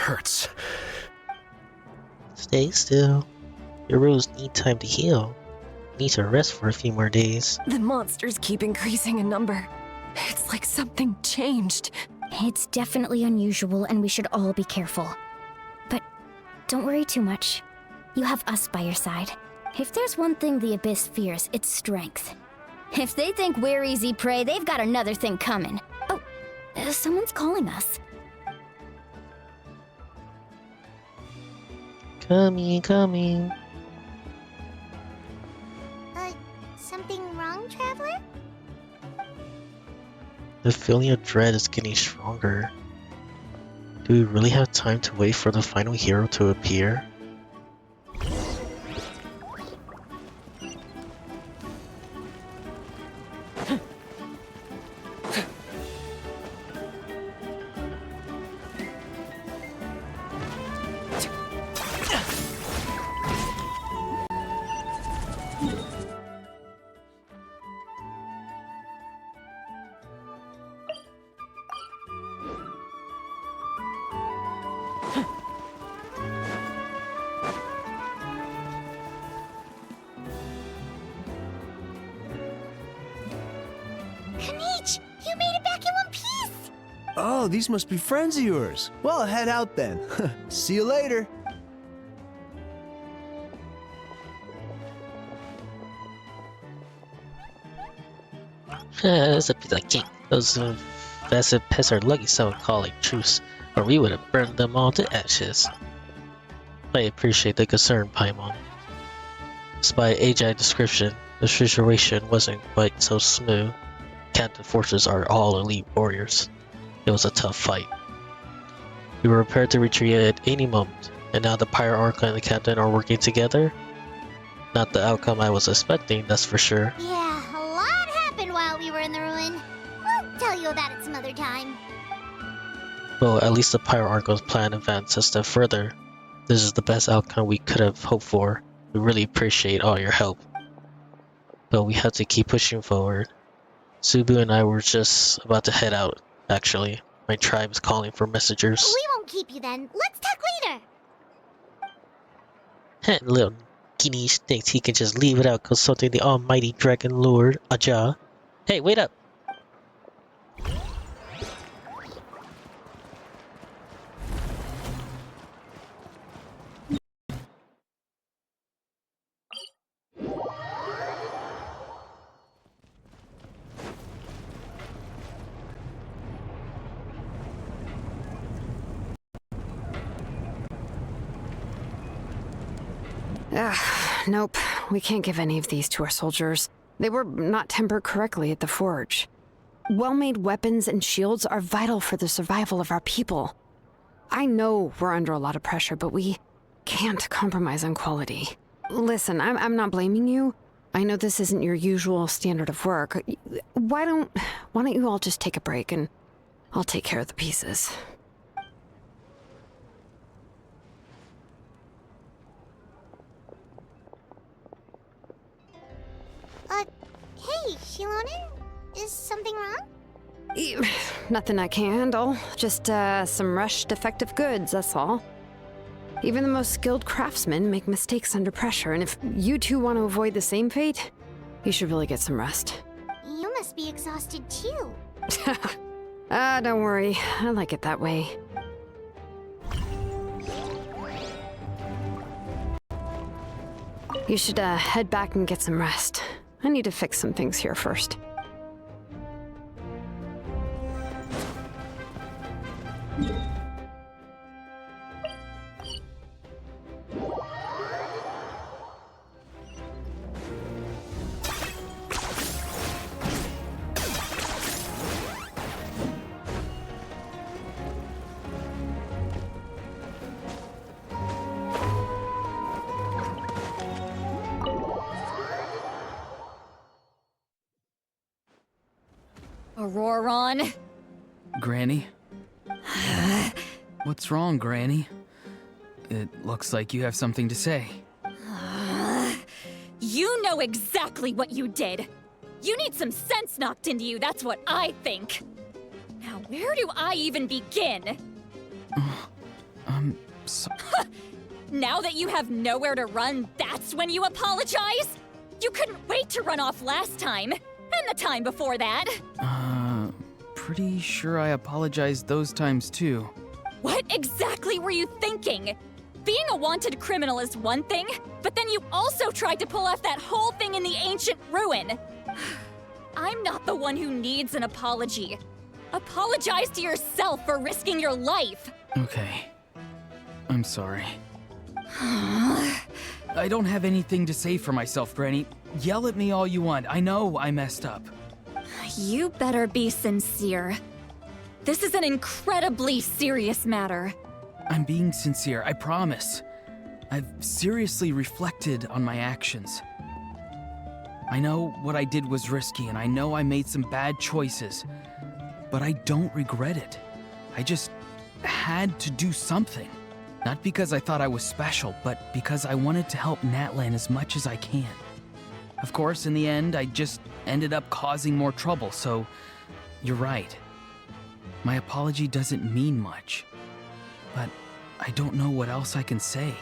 hurts. Stay still. Your wounds need time to heal. You need to rest for a few more days. The monsters keep increasing in number. It's like something changed. It's definitely unusual and we should all be careful. But don't worry too much. You have us by your side. If there's one thing the Abyss fears, it's strength. If they think we're easy prey, they've got another thing coming. Oh, someone's calling us. Coming. Something wrong, Traveler? The feeling of dread is getting stronger. Do we really have time to wait for the final hero to appear? Kanich, you made it back in one piece! Oh, these must be friends of yours. Well, head out then. See you later. That's a piece of cake. Those invasive pests are lucky someone called a truce, or we would have burned them all to ashes. I appreciate the concern, Paimon. Despite AGI description, the situation wasn't quite so smooth. Captain forces are all elite warriors. It was a tough fight. We were prepared to retreat at any moment, and now the Pirate Arc and the Captain are working together? Not the outcome I was expecting, that's for sure. Yeah, a lot happened while we were in the ruin. We'll tell you about it some other time. Well, at least the Pirate Arc's plan advanced a step further. This is the best outcome we could have hoped for. We really appreciate all your help. But we have to keep pushing forward. Subu and I were just about to head out, actually. My tribe is calling for messengers. We won't keep you then. Let's talk later. That little Guineas thinks he can just leave without consulting the almighty Dragon Lord, Aja. Hey, wait up! Nope. We can't give any of these to our soldiers. They were not tempered correctly at the forge. Well-made weapons and shields are vital for the survival of our people. I know we're under a lot of pressure, but we can't compromise on quality. Listen, I'm not blaming you. I know this isn't your usual standard of work. Why don't you all just take a break and I'll take care of the pieces. Hey, Shilonen? Is something wrong? Nothing I can handle. Just, some rushed defective goods, that's all. Even the most skilled craftsmen make mistakes under pressure, and if you two want to avoid the same fate, you should really get some rest. You must be exhausted too. Don't worry. I like it that way. You should, head back and get some rest. I need to fix some things here first. Auroron? Granny? What's wrong, Granny? It looks like you have something to say. You know exactly what you did! You need some sense knocked into you, that's what I think! Now, where do I even begin? Now that you have nowhere to run, that's when you apologize? You couldn't wait to run off last time, and the time before that. Pretty sure I apologized those times too. What exactly were you thinking? Being a wanted criminal is one thing, but then you also tried to pull off that whole thing in the ancient ruin. I'm not the one who needs an apology. Apologize to yourself for risking your life. Okay. I'm sorry. I don't have anything to say for myself, Granny. Yell at me all you want. I know I messed up. You better be sincere. This is an incredibly serious matter. I'm being sincere, I promise. I've seriously reflected on my actions. I know what I did was risky, and I know I made some bad choices, but I don't regret it. I just had to do something. Not because I thought I was special, but because I wanted to help Natlan as much as I can. Of course, in the end, I just ended up causing more trouble, so you're right. My apology doesn't mean much, but I don't know what else I can say.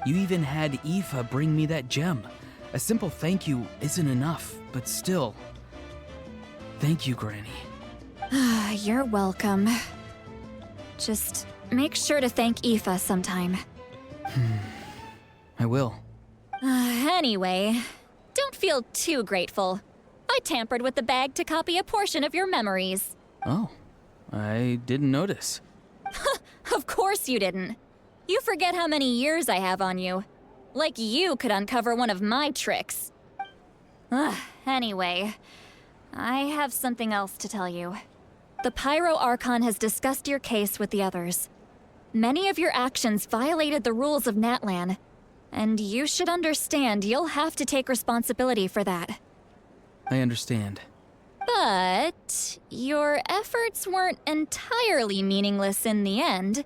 You even had Aoife bring me that gem. A simple thank you isn't enough, but still. Thank you, Granny. You're welcome. Just make sure to thank Aoife sometime. I will. Anyway, don't feel too grateful. I tampered with the bag to copy a portion of your memories. Oh, I didn't notice. Of course you didn't. You forget how many years I have on you. Like you could uncover one of my tricks. Anyway, I have something else to tell you. The Pyro Archon has discussed your case with the others. Many of your actions violated the rules of Natlan, and you should understand you'll have to take responsibility for that. I understand. But your efforts weren't entirely meaningless in the end.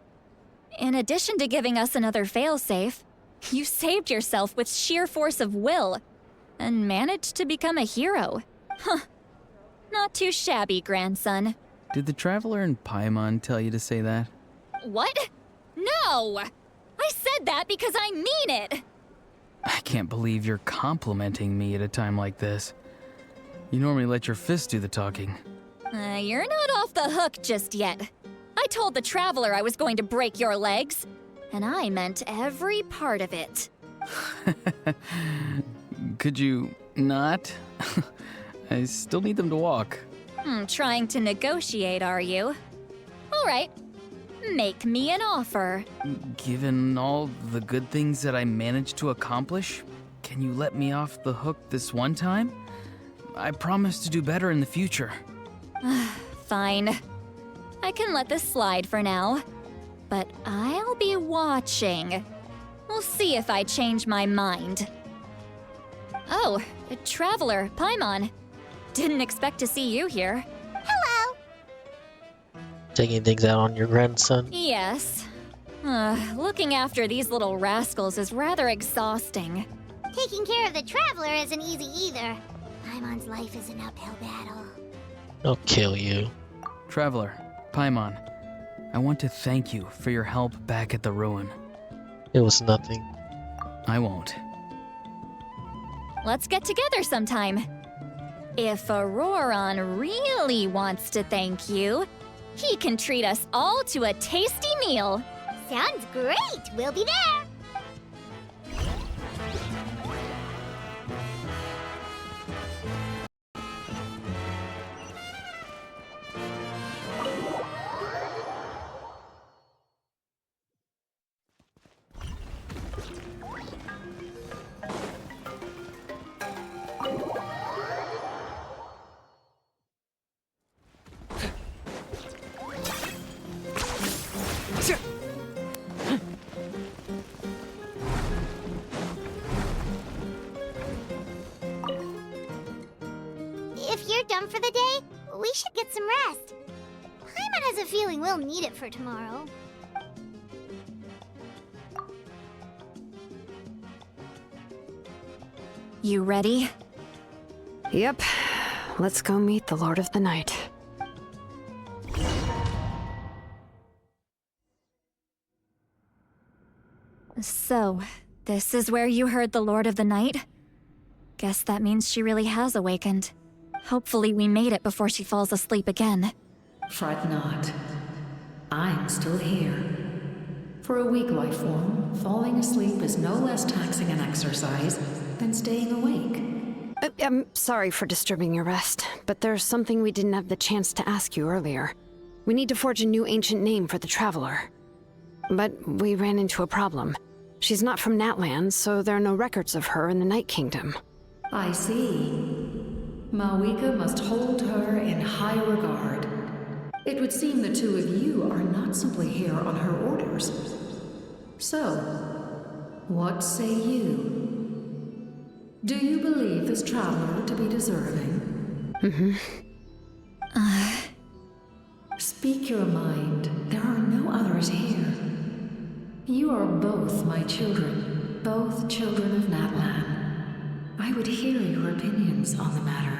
In addition to giving us another failsafe, you saved yourself with sheer force of will and managed to become a hero. Not too shabby, grandson. Did the Traveler in Paimon tell you to say that? What? No! I said that because I mean it! I can't believe you're complimenting me at a time like this. You normally let your fist do the talking. You're not off the hook just yet. I told the Traveler I was going to break your legs, and I meant every part of it. Could you not? I still need them to walk. Trying to negotiate, are you? All right. Make me an offer. Given all the good things that I managed to accomplish, can you let me off the hook this one time? I promise to do better in the future. Fine. I can let this slide for now. But I'll be watching. We'll see if I change my mind. Oh, a Traveler, Paimon. Didn't expect to see you here. Hello. Taking things out on your grandson? Yes. Looking after these little rascals is rather exhausting. Taking care of the Traveler isn't easy either. Paimon's life is an uphill battle. I'll kill you. Traveler, Paimon, I want to thank you for your help back at the ruin. It was nothing. I won't. Let's get together sometime. If Auroron really wants to thank you, he can treat us all to a tasty meal. Sounds great. We'll be there. If you're done for the day, we should get some rest. Paimon has a feeling we'll need it for tomorrow. You ready? Yep. Let's go meet the Lord of the Night. So, this is where you heard the Lord of the Night? Guess that means she really has awakened. Hopefully we made it before she falls asleep again. Fret not. I'm still here. For a weak life form, falling asleep is no less taxing an exercise than staying awake. I'm sorry for disturbing your rest, but there's something we didn't have the chance to ask you earlier. We need to forge a new ancient name for the Traveler. But we ran into a problem. She's not from Natland, so there are no records of her in the Night Kingdom. I see. Mawika must hold her in high regard. It would seem the two of you are not simply here on her orders. So, what say you? Do you believe this traveler to be deserving? Speak your mind. There are no others here. You are both my children, both children of Natlan. I would hear your opinions on the matter.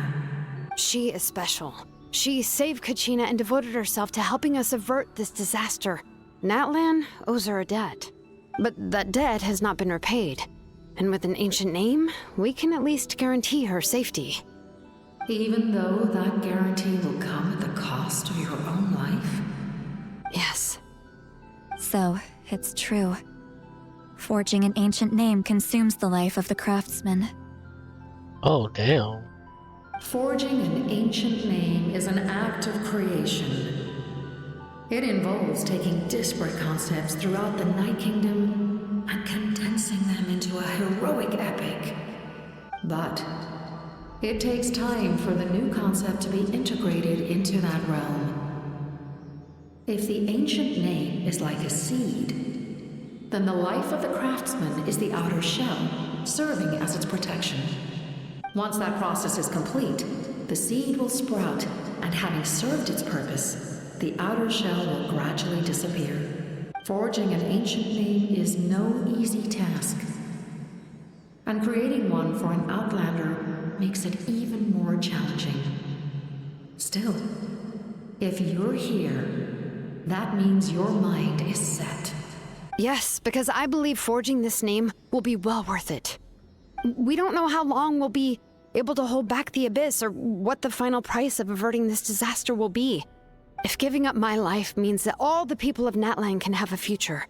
She is special. She saved Kachina and devoted herself to helping us avert this disaster. Natlan owes her a debt. But that debt has not been repaid. And with an ancient name, we can at least guarantee her safety. Even though that guarantee will come at the cost of your own life? Yes. So, it's true. Forging an ancient name consumes the life of the craftsman. Oh, damn. Forging an ancient name is an act of creation. It involves taking disparate concepts throughout the Night Kingdom and condensing them into a heroic epic. But it takes time for the new concept to be integrated into that realm. If the ancient name is like a seed, then the life of the craftsman is the outer shell, serving as its protection. Once that process is complete, the seed will sprout, and having served its purpose, the outer shell will gradually disappear. Forging an ancient name is no easy task, and creating one for an outlander makes it even more challenging. Still, if you're here, that means your mind is set. Yes, because I believe forging this name will be well worth it. We don't know how long we'll be able to hold back the Abyss or what the final price of averting this disaster will be. If giving up my life means that all the people of Natlan can have a future,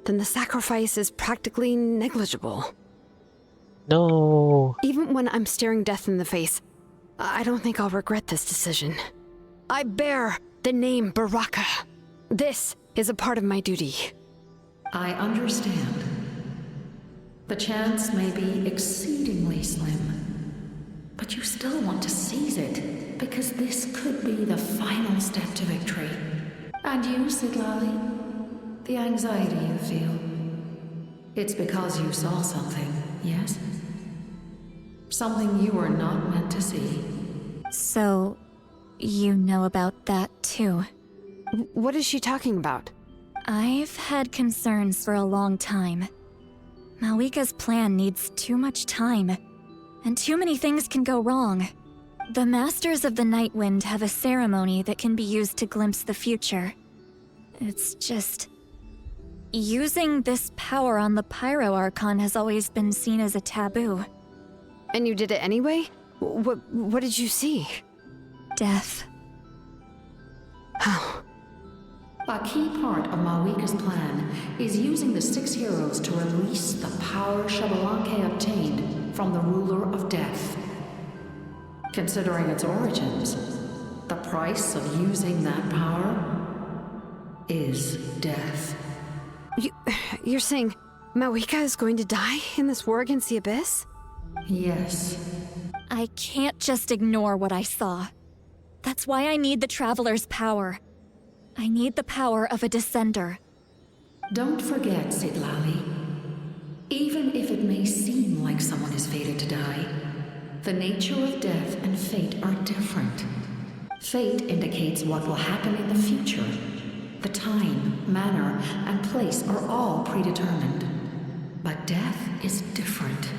then the sacrifice is practically negligible. No. Even when I'm staring death in the face, I don't think I'll regret this decision. I bear the name Baraka. This is a part of my duty. I understand. The chance may be exceedingly slim, but you still want to seize it, because this could be the final step to victory. And you, Siglali, the anxiety you feel, it's because you saw something, yes? Something you were not meant to see. So, you know about that too. What is she talking about? I've had concerns for a long time. Mawika's plan needs too much time, and too many things can go wrong. The Masters of the Night Wind have a ceremony that can be used to glimpse the future. It's just... using this power on the Pyro Archon has always been seen as a taboo. And you did it anyway? What did you see? Death. Oh. A key part of Mawika's plan is using the 6 heroes to release the power Xbalanque obtained from the ruler of death. Considering its origins, the price of using that power is death. You're saying Mawika is going to die in this war against the Abyss? Yes. I can't just ignore what I saw. That's why I need the Traveler's power. I need the power of a Descender. Don't forget, Siglali. Even if it may seem like someone is fated to die, the nature of death and fate are different. Fate indicates what will happen in the future. The time, manner, and place are all predetermined. But death is different.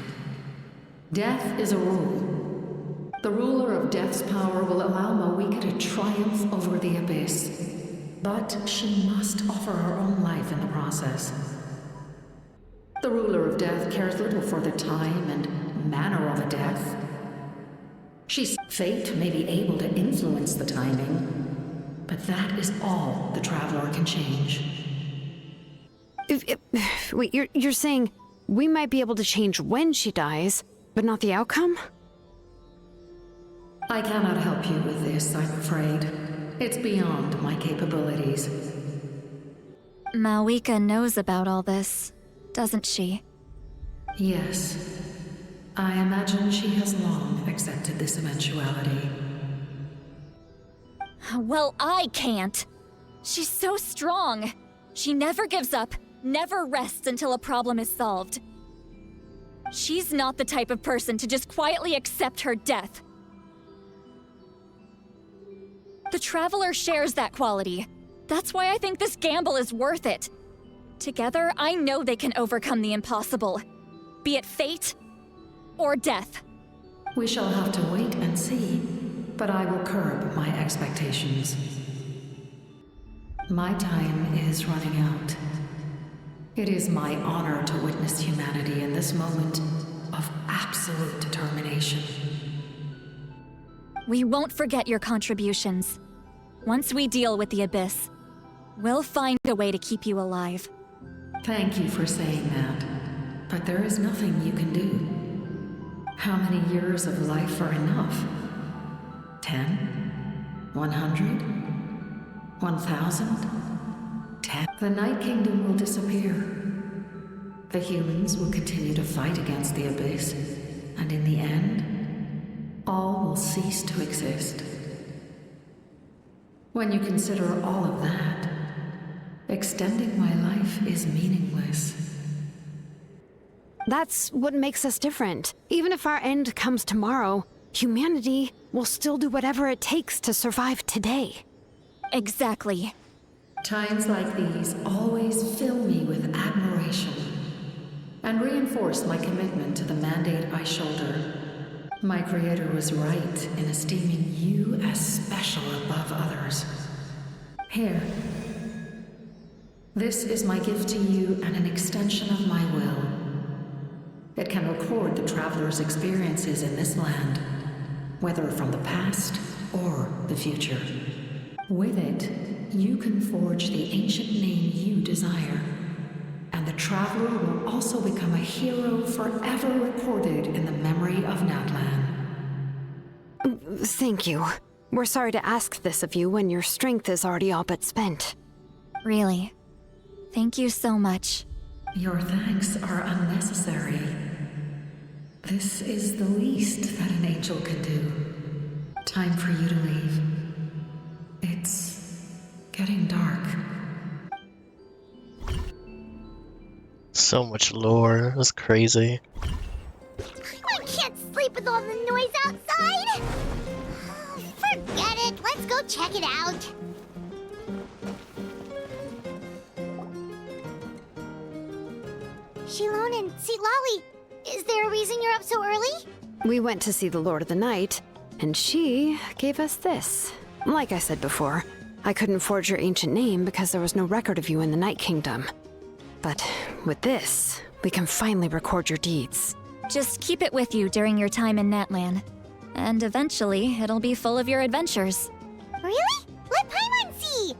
Death is a rule. The ruler of death's power will allow Mawika to triumph over the Abyss. But she must offer her own life in the process. The ruler of death cares little for the time and manner of a death. Fate may be able to influence the timing, but that is all the traveler can change. Wait, you're saying we might be able to change when she dies, but not the outcome? I cannot help you with this, I'm afraid. It's beyond my capabilities. Malwika knows about all this, doesn't she? Yes. I imagine she has long accepted this eventuality. Well, I can't. She's so strong. She never gives up, never rests until a problem is solved. She's not the type of person to just quietly accept her death. The Traveler shares that quality. That's why I think this gamble is worth it. Together, I know they can overcome the impossible. Be it fate or death. We shall have to wait and see, but I will curb my expectations. My time is running out. It is my honor to witness humanity in this moment of absolute determination. We won't forget your contributions. Once we deal with the Abyss, we'll find a way to keep you alive. Thank you for saying that, but there is nothing you can do. How many years of life are enough? 10? 100? 1,000? 10? The Night Kingdom will disappear. The humans will continue to fight against the Abyss, and in the end, all will cease to exist. When you consider all of that, extending my life is meaningless. That's what makes us different. Even if our end comes tomorrow, humanity will still do whatever it takes to survive today. Exactly. Times like these always fill me with admiration and reinforce my commitment to the mandate I shoulder. My creator was right in esteeming you as special above others. Here. This is my gift to you and an extension of my will. It can record the traveler's experiences in this land, whether from the past or the future. With it, you can forge the ancient name you desire, and the traveler will also become a hero forever recorded in the memory of Natlan. Thank you. We're sorry to ask this of you when your strength is already all but spent. Really. Thank you so much. Your thanks are unnecessary. This is the least that an angel can do. Time for you to leave. It's getting dark. So much lore. That's crazy. I can't sleep with all the noise outside. Oh, forget it. Let's go check it out. Shilon and Lolly, is there a reason you're up so early? We went to see the Lord of the Night, and she gave us this. Like I said before, I couldn't forge your ancient name because there was no record of you in the Night Kingdom. But with this, we can finally record your deeds. Just keep it with you during your time in Natlan. And eventually, it'll be full of your adventures. Really? Let Paimon see!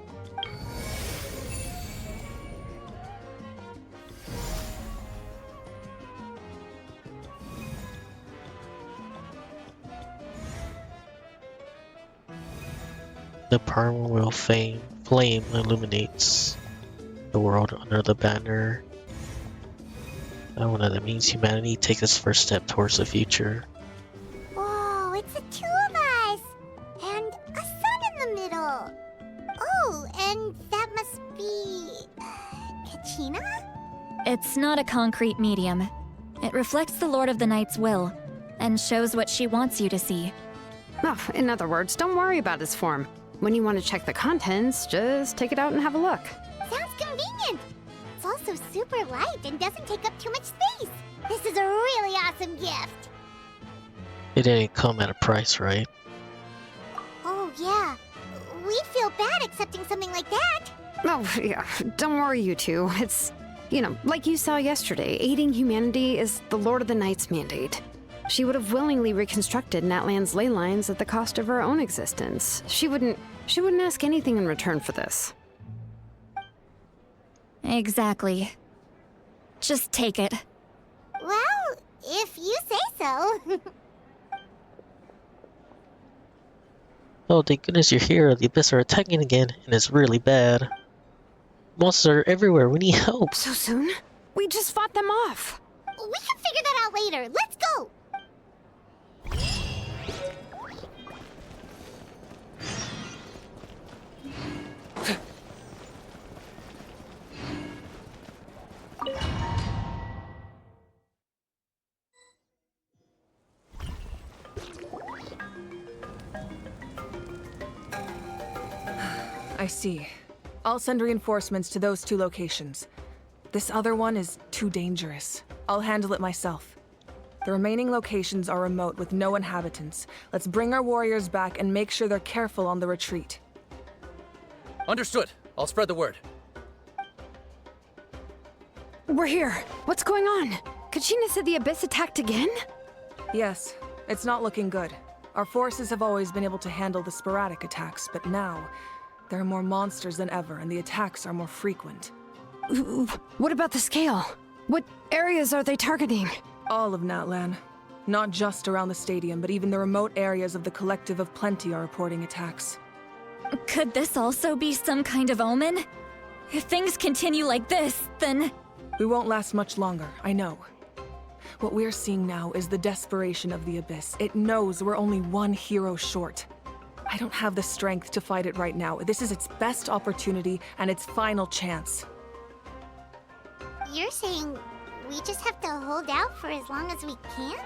The primordial flame illuminates the world under the banner. I don't know, that means humanity takes its first step towards the future. Whoa, it's the two of us! And a sun in the middle! Oh, and that must be... Kachina? It's not a concrete medium. It reflects the Lord of the Night's will, and shows what she wants you to see. Oh, in other words, don't worry about his form. When you want to check the contents, just take it out and have a look. Sounds convenient! It's also super light and doesn't take up too much space. This is a really awesome gift. It didn't come at a price, right? Oh, yeah. We'd feel bad accepting something like that. Oh, yeah, don't worry, you two. It's You know, like you saw yesterday, aiding humanity is the Lord of the Night's mandate. She would have willingly reconstructed Natlan's ley lines at the cost of her own existence. She wouldn't ask anything in return for this. Exactly. Just take it. Well, if you say so. Oh, thank goodness you're here. The Abyss are attacking again, and it's really bad. Monsters are everywhere. We need help. So soon? We just fought them off. We can figure that out later. Let's go! I see. I'll send reinforcements to those 2 locations. This other one is too dangerous. I'll handle it myself. The remaining locations are remote with no inhabitants. Let's bring our warriors back and make sure they're careful on the retreat. Understood. I'll spread the word. We're here. What's going on? Kachina said the Abyss attacked again? Yes, it's not looking good. Our forces have always been able to handle the sporadic attacks, but now there are more monsters than ever, and the attacks are more frequent. What about the scale? What areas are they targeting? All of Natlan. Not just around the stadium, but even the remote areas of the Collective of Plenty are reporting attacks. Could this also be some kind of omen? If things continue like this, then... We won't last much longer, I know. What we're seeing now is the desperation of the Abyss. It knows we're only one hero short. I don't have the strength to fight it right now. This is its best opportunity and its final chance. You're saying we just have to hold out for as long as we can?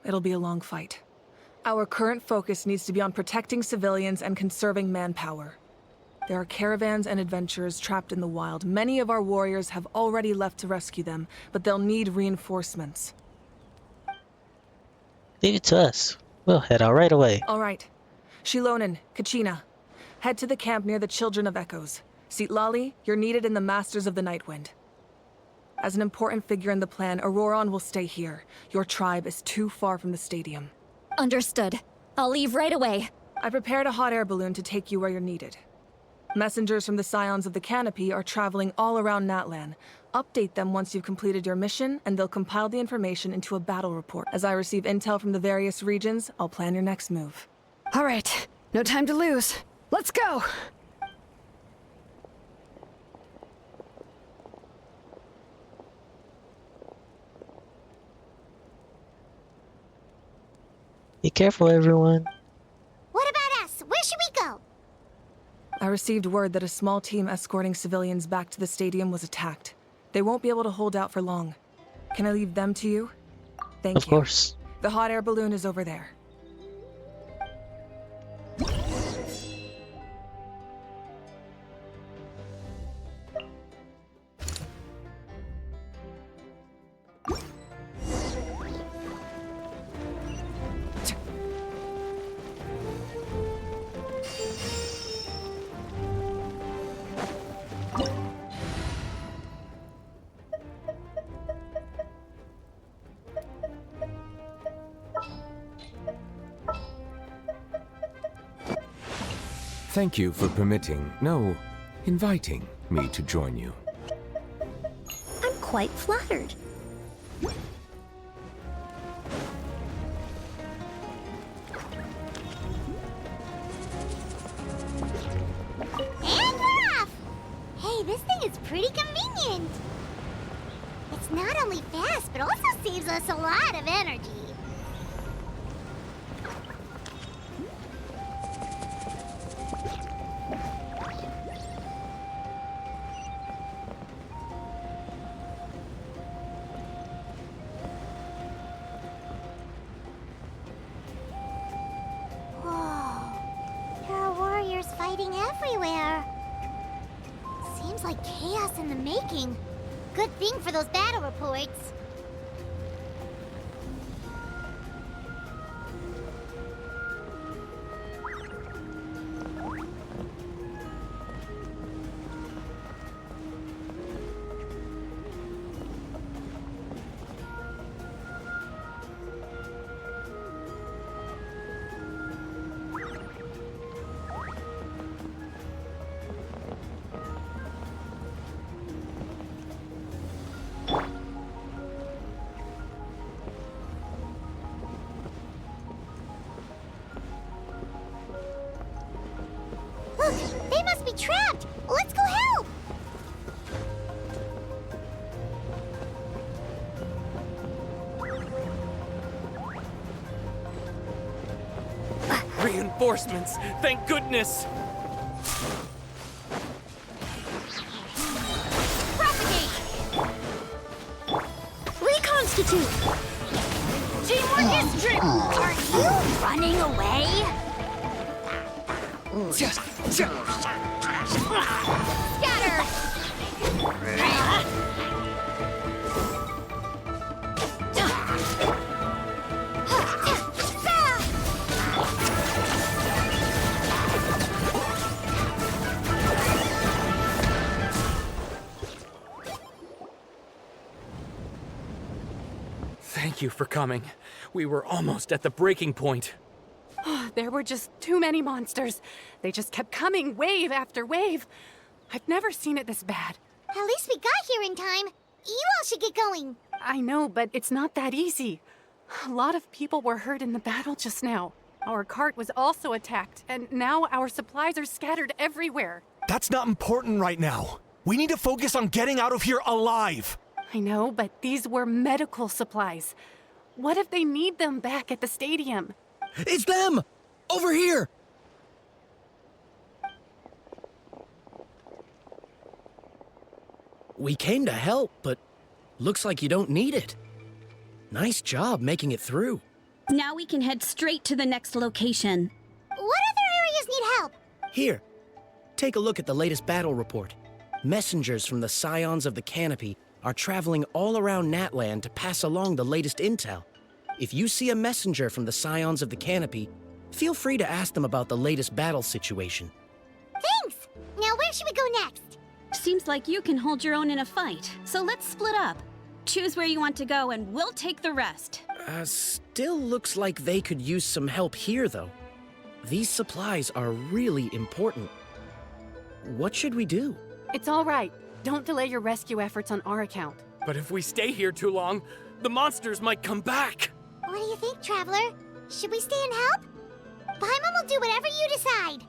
It'll be a long fight. Our current focus needs to be on protecting civilians and conserving manpower. There are caravans and adventurers trapped in the wild. Many of our warriors have already left to rescue them, but they'll need reinforcements. Leave it to us. We'll head out right away. All right. Shilonen, Kachina, head to the camp near the Children of Echoes. Lali, you're needed in the Masters of the Nightwind. As an important figure in the plan, Auroron will stay here. Your tribe is too far from the stadium. Understood. I'll leave right away. I prepared a hot air balloon to take you where you're needed. Messengers from the Scions of the Canopy are traveling all around Natlan. Update them once you've completed your mission, and they'll compile the information into a battle report. As I receive intel from the various regions, I'll plan your next move. All right, no time to lose. Let's go! Be careful, everyone. What about us? Where should we go? I received word that a small team escorting civilians back to the stadium was attacked. They won't be able to hold out for long. Can I leave them to you? Thank you. Of course. The hot air balloon is over there. Thank you for inviting me to join you. I'm quite flattered. And we're off! Hey, this thing is pretty convenient. It's not only fast, but also saves us a lot of energy. Fighting everywhere. Seems like chaos in the making. Good thing for those battle reports. reinforcements! Thank goodness! Propagate! Reconstitute! Teamwork is true! Are you running away? Scatter! Thank you for coming. We were almost at the breaking point. There were just too many monsters. They just kept coming, wave after wave. I've never seen it this bad. At least we got here in time. You all should get going. I know, but it's not that easy. A lot of people were hurt in the battle just now. Our cart was also attacked, and now our supplies are scattered everywhere. That's not important right now. We need to focus on getting out of here alive. I know, but these were medical supplies. What if they need them back at the stadium? It's them! Over here! We came to help, but looks like you don't need it. Nice job making it through. Now we can head straight to the next location. What other areas need help? Here, take a look at the latest battle report. Messengers from the Scions of the Canopy are traveling all around Natland to pass along the latest intel. If you see a messenger from the Scions of the Canopy, feel free to ask them about the latest battle situation. Thanks! Now where should we go next? Seems like you can hold your own in a fight, so let's split up. Choose where you want to go and we'll take the rest. Still looks like they could use some help here, though. These supplies are really important. What should we do? It's all right. Don't delay your rescue efforts on our account. But if we stay here too long, the monsters might come back. What do you think, Traveler? Should we stay and help? Paimon will do whatever you decide.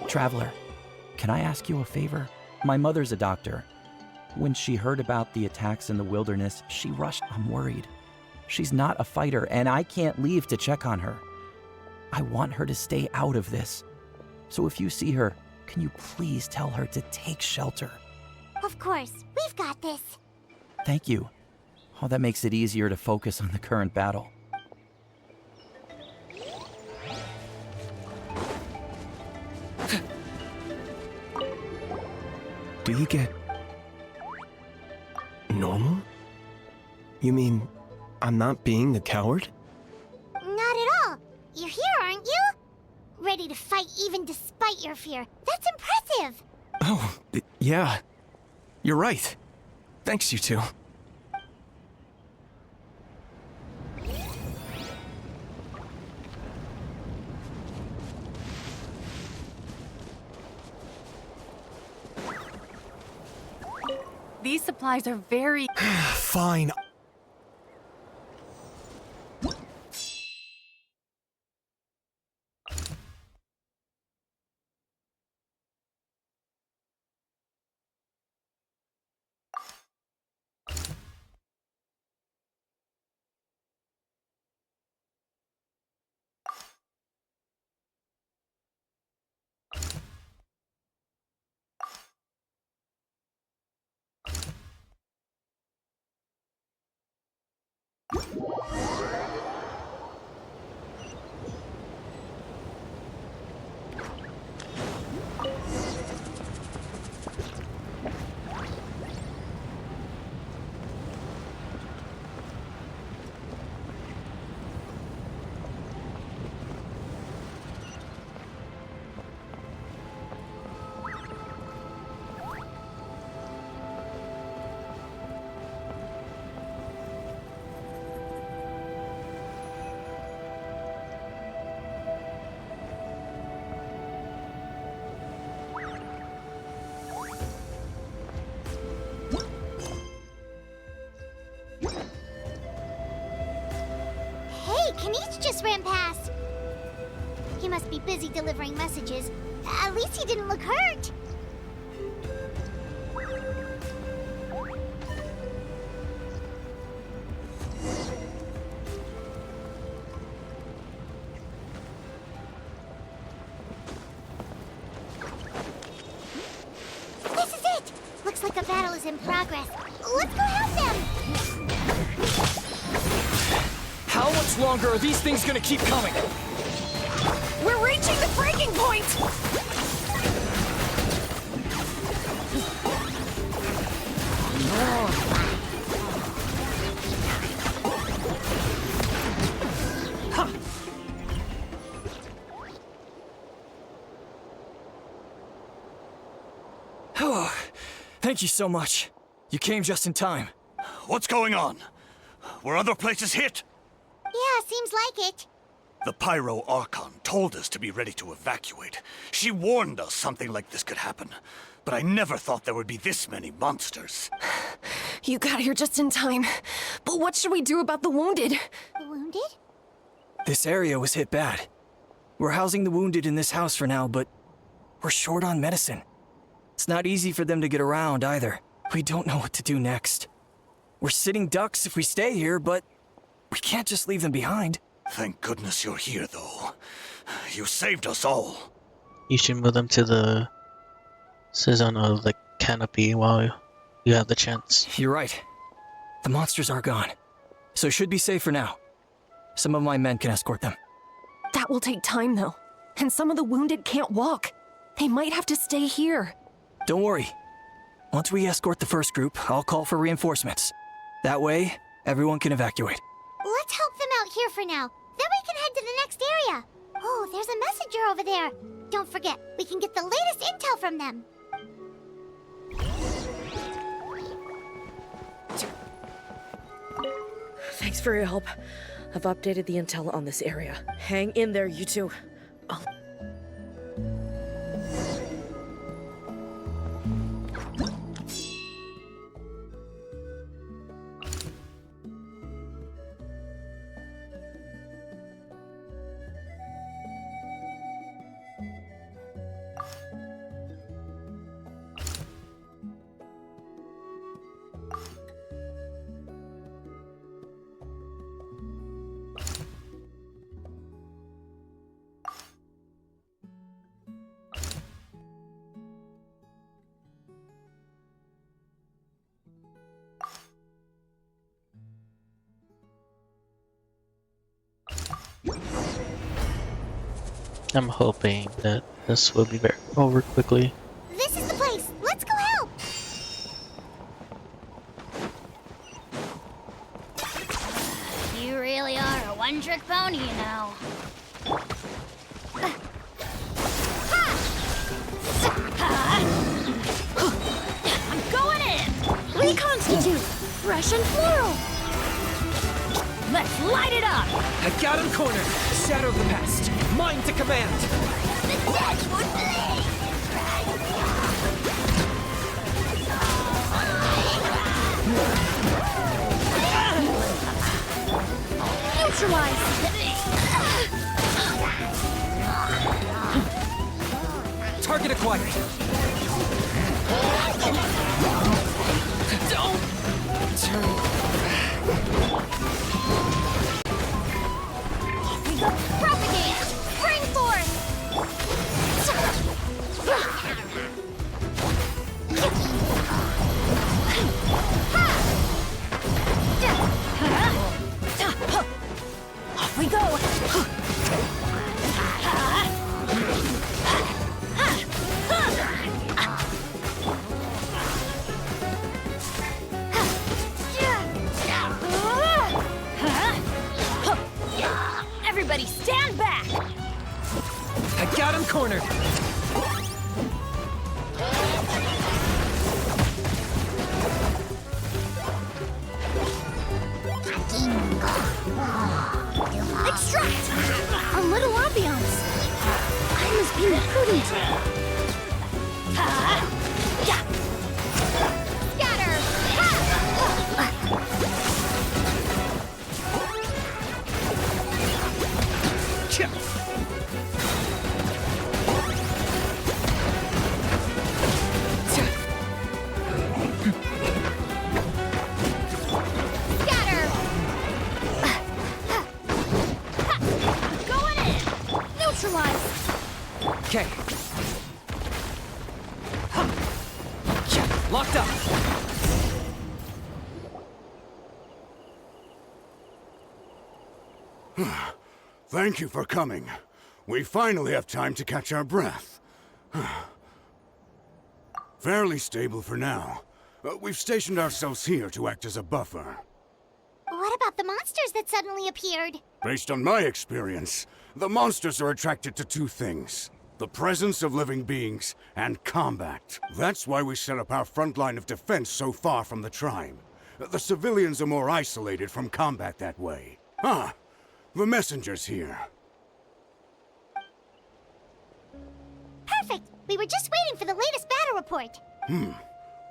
Traveler, can I ask you a favor? My mother's a doctor. When she heard about the attacks in the wilderness, she rushed. I'm worried. She's not a fighter, and I can't leave to check on her. I want her to stay out of this. So if you see her, can you please tell her to take shelter? Of course, we've got this. Thank you. Oh, that makes it easier to focus on the current battle. Do you get normal? You mean I'm not being a coward? Not at all. You're here, aren't you? Ready to fight even despite your fear. That's impressive. Oh, yeah. You're right. Thanks, you two. These supplies are very... Fine. Kenichi just ran past. He must be be busy delivering messages. At least he didn't look hurt. This is it! Looks like a battle is in progress. Let's go help them! How much longer are these things gonna keep coming? We're reaching the breaking point! Thank you so much. You came just in time. What's going on? Were other places hit? Yeah, seems like it. The Pyro Archon told us to be ready to evacuate. She warned us something like this could happen. But I never thought there would be this many monsters. You got here just in time. But what should we do about the wounded? The wounded? This area was hit bad. We're housing the wounded in this house for now, but we're short on medicine. It's not easy for them to get around either. We don't know what to do next. We're sitting ducks if we stay here, but we can't just leave them behind. Thank goodness you're here, though. You saved us all. You should move them to the season of the canopy while you have the chance. You're right. The monsters are gone, so should be safe for now. Some of my men can escort them. That will take time, though. And some of the wounded can't walk. They might have to stay here. Don't worry. Once we escort the first group, I'll call for reinforcements. That way, everyone can evacuate. Let's help them out here for now. Then we can head to the next area. Oh, there's a messenger over there. Don't forget, we can get the latest intel from them. Thanks for your help. I've updated the intel on this area. Hang in there, you two. I'm hoping that this will be over quickly. This is the place. Let's go help. You really are a one-trick pony, you know. I'm going in! Reconstitute! Fresh and floral! Let's light it up! I got him cornered! Shadow of the past! Mine to command! The dead would bleed! Neutralize! Target acquired! Don't turn. Propagate! Spring forth! Off we go! Everybody stand back! I got him cornered! Extract! A little ambiance. I was being prudent. Scatter! Locked up! Thank you for coming. We finally have time to catch our breath. Fairly stable for now. We've stationed ourselves here to act as a buffer. What about the monsters that suddenly appeared? Based on my experience, the monsters are attracted to two things: the presence of living beings and combat. That's why we set up our front line of defense so far from the tribe. The civilians are more isolated from combat that way. Ah, the messenger's here. Perfect! We were just waiting for the latest battle report.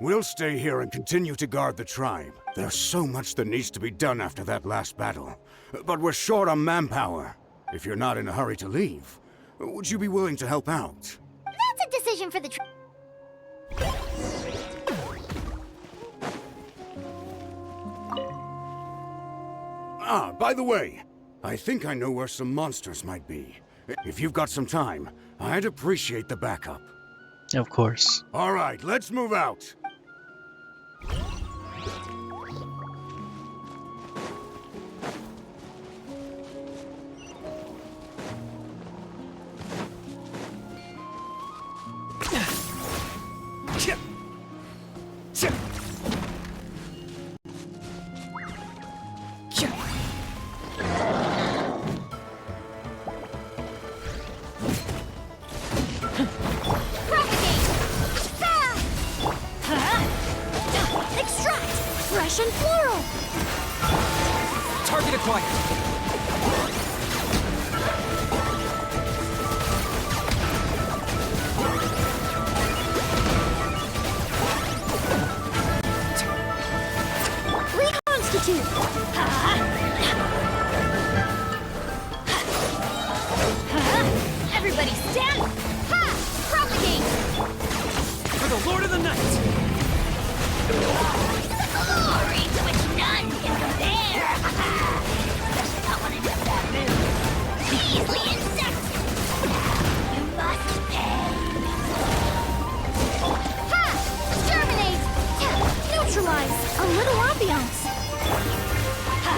We'll stay here and continue to guard the tribe. There's so much that needs to be done after that last battle. But we're short on manpower. If you're not in a hurry to leave, would you be willing to help out? That's a decision for the Ah, by the way, I think I know where some monsters might be. If you've got some time, I'd appreciate the backup. Of course. All right, let's move out. Fresh and floral! Target acquired! Reconstitute! Everybody stand! Ha! Propagate! For the Lord of the Night! Glory to which none can compare! Especially not when it's that move. Measly insect! You must pay! Ha! Exterminate! Neutralize! A little ambiance! Ha!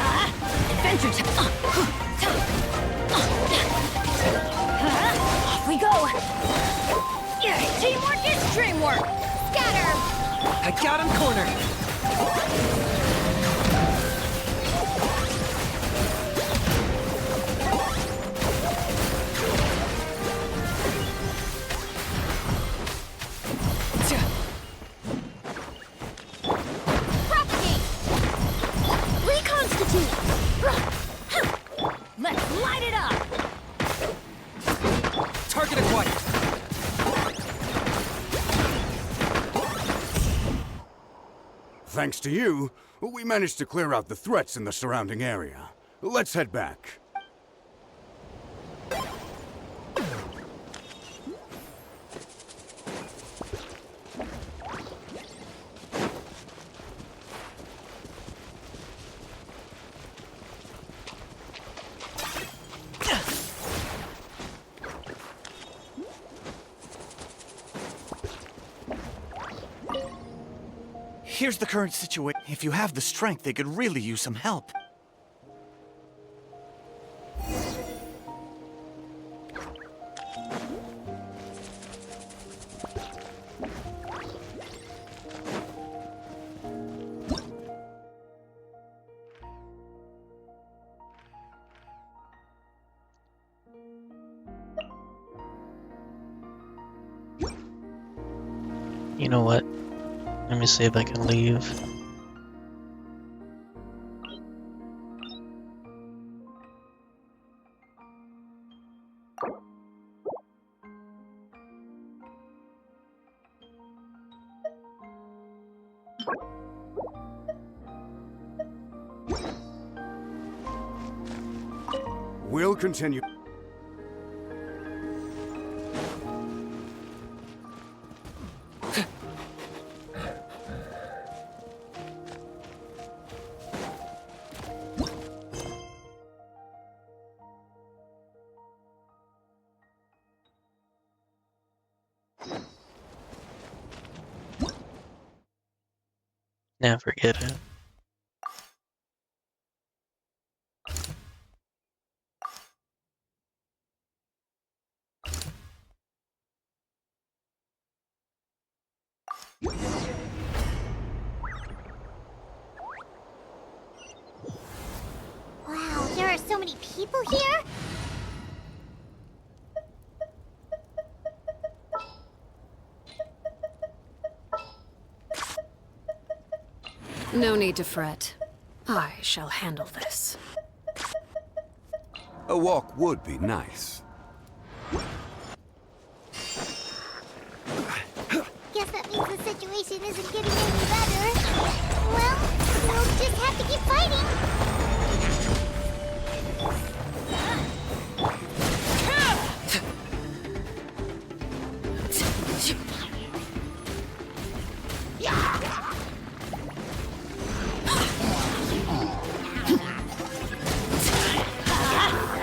Adventure time! Off we go! Teamwork is dreamwork! Scatter! I got him cornered! Propagate! Reconstitute! Let's light it up! Target acquired! Thanks to you, we managed to clear out the threats in the surrounding area. Let's head back. Here's the current situation. If you have the strength, they could really use some help. You know what? Let me see if I can leave. We'll continue. Never forget it. Wow, there are so many people here? No need to fret. I shall handle this. A walk would be nice. Guess that means the situation isn't getting any better. Well, we'll just have to keep fighting.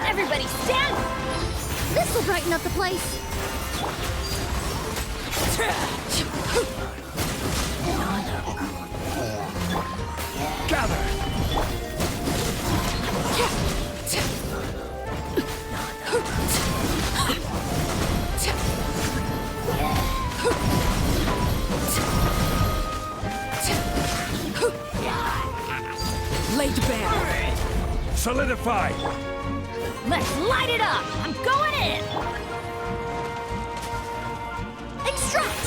Everybody stand! This will brighten up the place. Gather! Laid bare. Solidify! Let's light it up! I'm going in! Extract!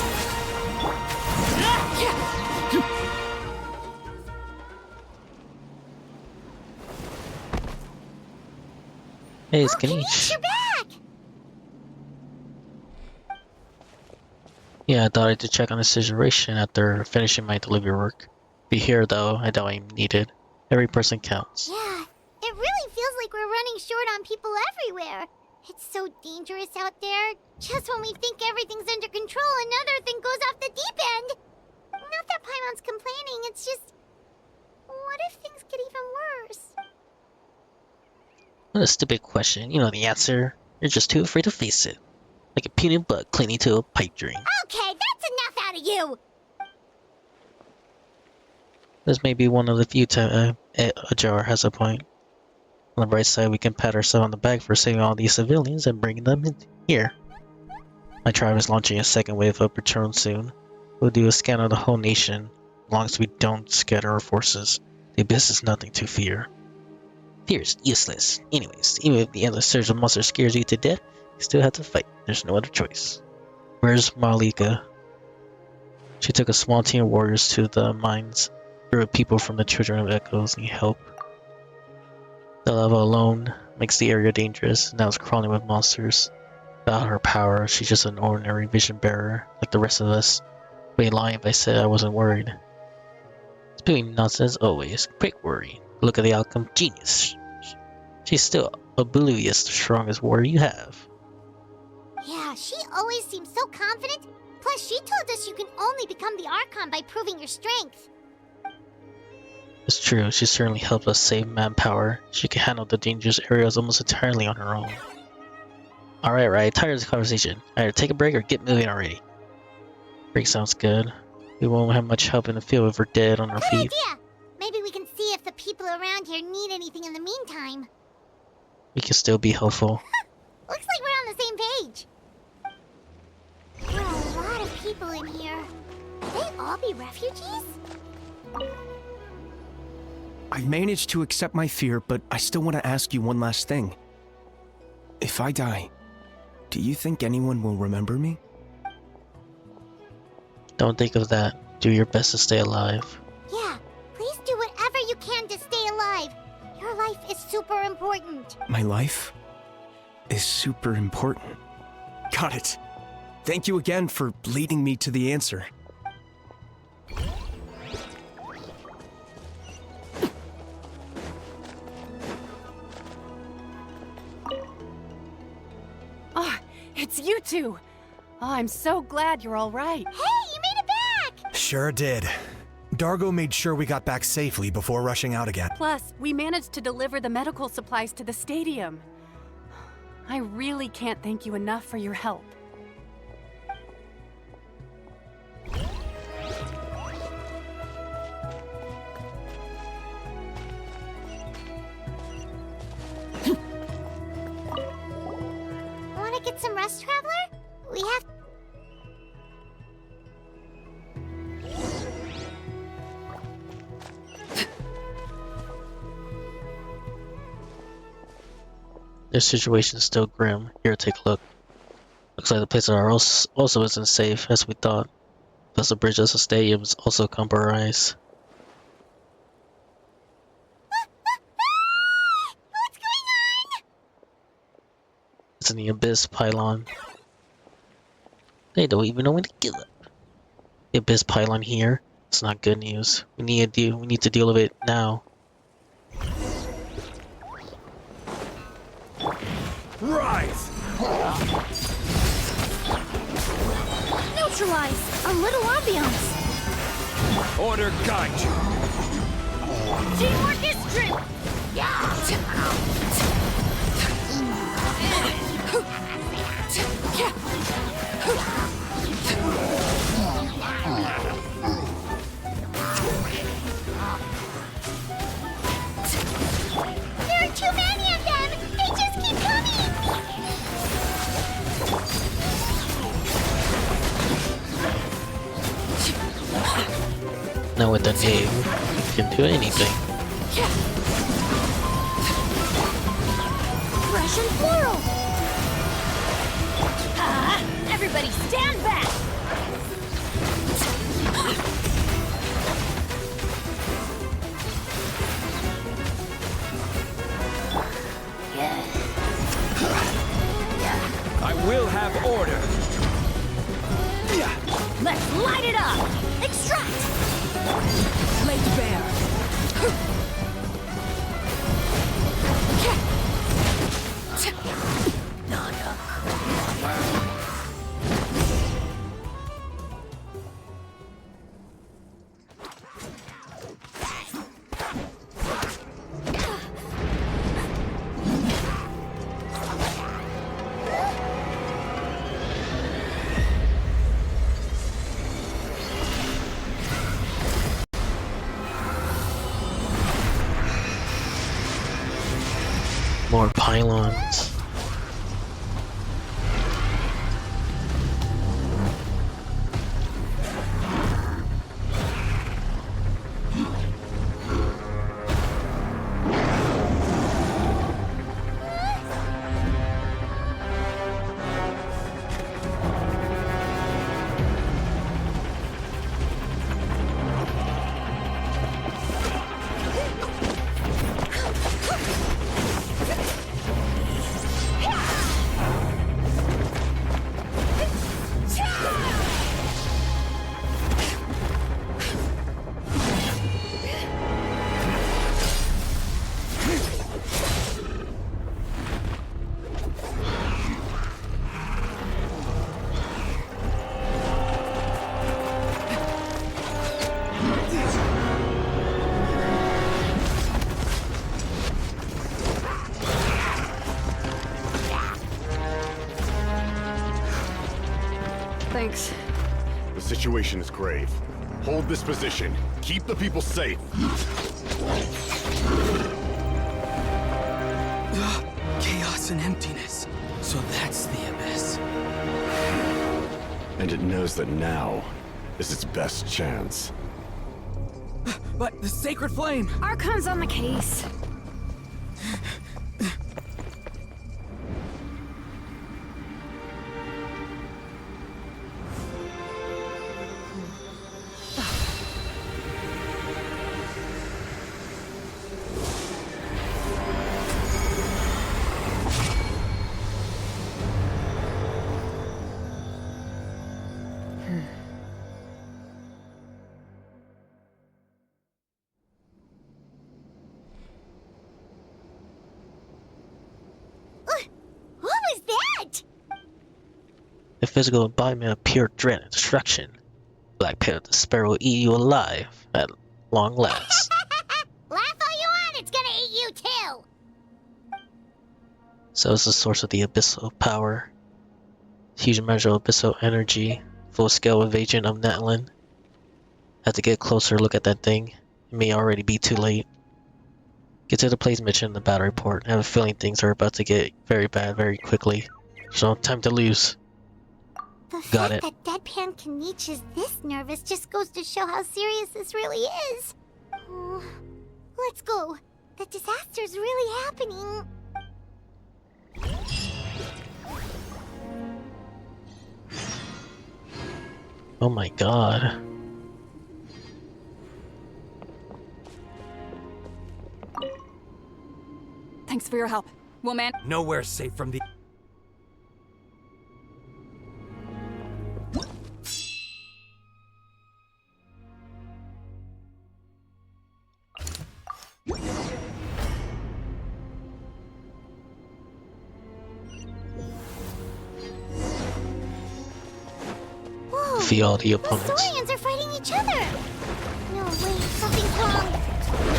Hey, it's Ganesh. You're back! Yeah, I thought I'd to check on the situation after finishing my delivery work. Be here though, I doubt I'm needed. Every person counts. Yeah, it really feels like we're running short on people everywhere. It's so dangerous out there. Just when we think everything's under control, another thing goes off the deep end. Not that Paimon's complaining, it's just... What if things get even worse? What a stupid question. You know the answer. You're just too afraid to face it. Like a peanut butt clinging to a pipe dream. Okay, that's enough out of you! This may be one of the few times Ajar has a point. On the bright side, we can pat ourselves on the back for saving all these civilians and bringing them in here. My tribe is launching a second wave of patrol soon. We'll do a scan of the whole nation, as long as we don't scatter our forces. The Abyss is nothing to fear. Fear is useless. Anyways, even if the endless surge of monsters scares you to death, you still have to fight. There's no other choice. Where's Malika? She took a small team of warriors to the mines. There were people from the Children of Echoes need help. The lava alone makes the area dangerous. Now it's crawling with monsters. Without her power, she's just an ordinary vision bearer, like the rest of us. I'd be lying if I said I wasn't worried. Spewing nonsense always. Quick worry. Look at the outcome. Genius. She's still oblivious the strongest warrior you have. Yeah, she always seems so confident. Plus, she told us you can only become the Archon by proving your strength. It's true, she certainly helped us save manpower. She can handle the dangerous areas almost entirely on her own. Alright, tired of this conversation. Either take a break or get moving already. Break sounds good. We won't have much help in the field if we're dead on our feet. Good idea! Maybe we can see if the people around here need anything in the meantime. We can still be helpful. Looks like we're on the same page. There are a lot of people in here. Could they all be refugees? I've managed to accept my fear, but I still want to ask you one last thing. If I die, do you think anyone will remember me? Don't think of that. Do your best to stay alive. Yeah, please do whatever you can to stay alive. Your life is super important. My life is super important. Got it. Thank you again for leading me to the answer. It's you two! Oh, I'm so glad you're all right. Hey, you made it back! Sure did. Dargo made sure we got back safely before rushing out again. Plus, we managed to deliver the medical supplies to the stadium. I really can't thank you enough for your help. Their situation is still grim. Here, take a look. Looks like the place also isn't safe as we thought. Plus the bridge as a stadium is also compromised. What's going on? It's in the Abyss pylon. They don't even know when to give up. The Abyss pylon here. It's not good news. We need to deal with it now. Rise! Neutralize! A little ambiance! Order guide you. Teamwork is strength! There are too many of them! They just keep coming! Now with the name, you can do anything. Fresh and floral! Everybody stand back! I will have order. Let's light it up! Extract! Laid bare! More pylons. Thanks. The situation is grave. Hold this position. Keep the people safe. Chaos and emptiness. So that's the Abyss. And it knows that now is its best chance. But the sacred flame! Archon's on the case. What was that? The physical embodiment of pure dread and destruction. Black Panther Sparrow will eat you alive at long last. Laugh all you want, it's gonna eat you too! So is the source of the abyssal power. Huge measure of abyssal energy. Full scale invasion of Natlan. Have to get a closer look at that thing. It may already be too late. Get to the place mentioned in the battle report. I have a feeling things are about to get very bad very quickly. So time to lose. The Got fact it. that Deadpan Kanich is this nervous just goes to show how serious this really is. Let's go. The disaster's really happening. Oh my god. Thanks for your help. We'll man. Nowhere safe from the... Whoa, Defeat all the the opponents. Saurians are fighting each other! No, wait, something's wrong.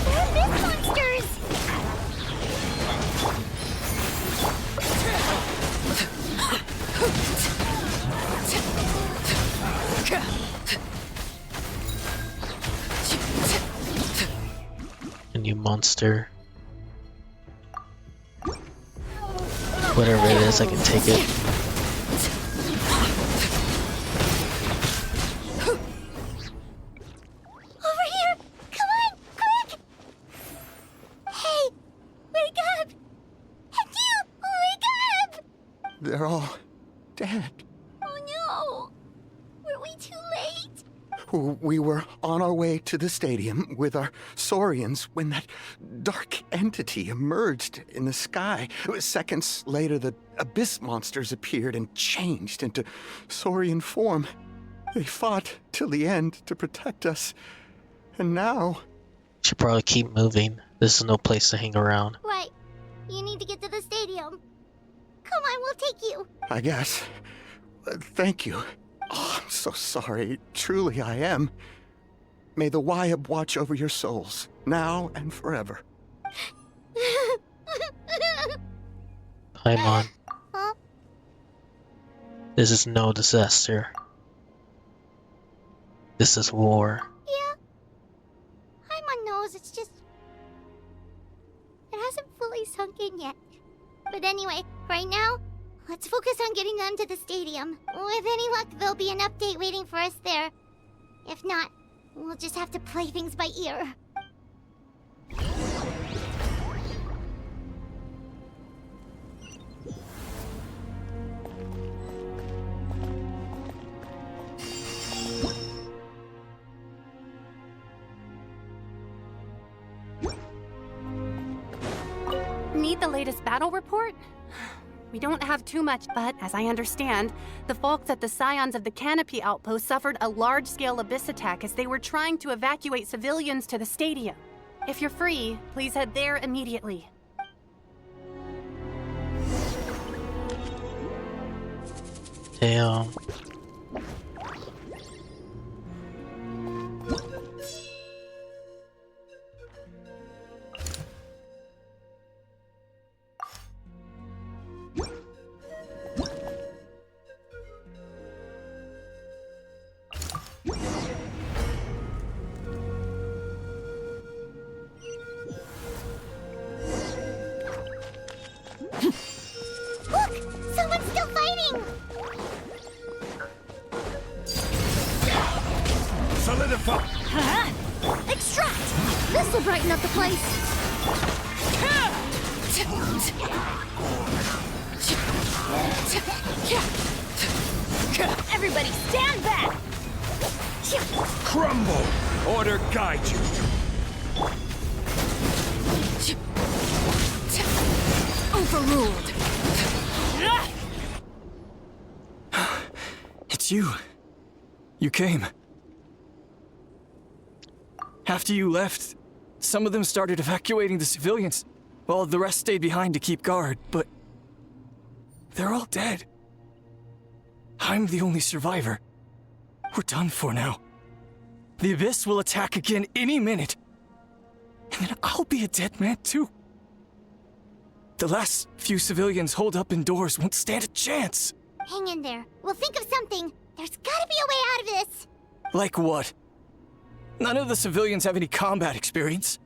They're abyss monsters! A new monster. Whatever it is, I can take it. Over here! Come on, quick! Hey, wake up! And you, wake up! They're all dead. Oh no! Were we too late? We were on our way to the stadium with our Saurians when that dark entity emerged in the sky. Seconds later, the abyss monsters appeared and changed into Saurian form. They fought till the end to protect us. And now... Should probably keep moving. This is no place to hang around. Right. You need to get to the stadium. Come on, we'll take you. I guess. Thank you. Oh, I'm so sorry. Truly I am. May the Wyab watch over your souls, now and forever. Paimon. Huh? This is no disaster. This is war. Yeah. Paimon knows, it's just... It hasn't fully sunk in yet. But anyway, right now, let's focus on getting them to the stadium. With any luck, there'll be an update waiting for us there. If not, we'll just have to play things by ear. Need the latest battle report? We don't have too much, but as I understand, the folks at the Scions of the Canopy outpost suffered a large-scale abyss attack as they were trying to evacuate civilians to the stadium. If you're free, please head there immediately. Damn. Look! Someone's still fighting! Solidify! Extract! This'll brighten up the place! Everybody stand back! Crumble! Order guide you! Overruled! It's you. You came. After you left, some of them started evacuating the civilians, while the rest stayed behind to keep guard, but... they're all dead. I'm the only survivor. We're done for now. The Abyss will attack again any minute. And then I'll be a dead man too. The last few civilians holed up indoors won't stand a chance. Hang in there. We'll think of something. There's gotta be a way out of this. Like what? None of the civilians have any combat experience.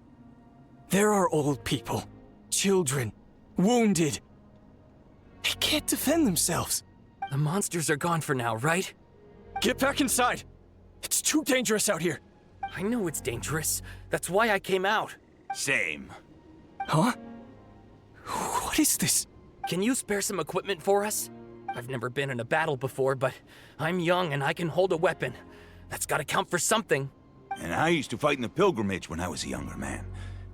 There are old people, children, wounded. They can't defend themselves. The monsters are gone for now, right? Get back inside. It's too dangerous out here. I know it's dangerous. That's why I came out. Same. Huh? What is this? Can you spare some equipment for us? I've never been in a battle before, but I'm young and I can hold a weapon. That's gotta count for something. And I used to fight in the pilgrimage when I was a younger man.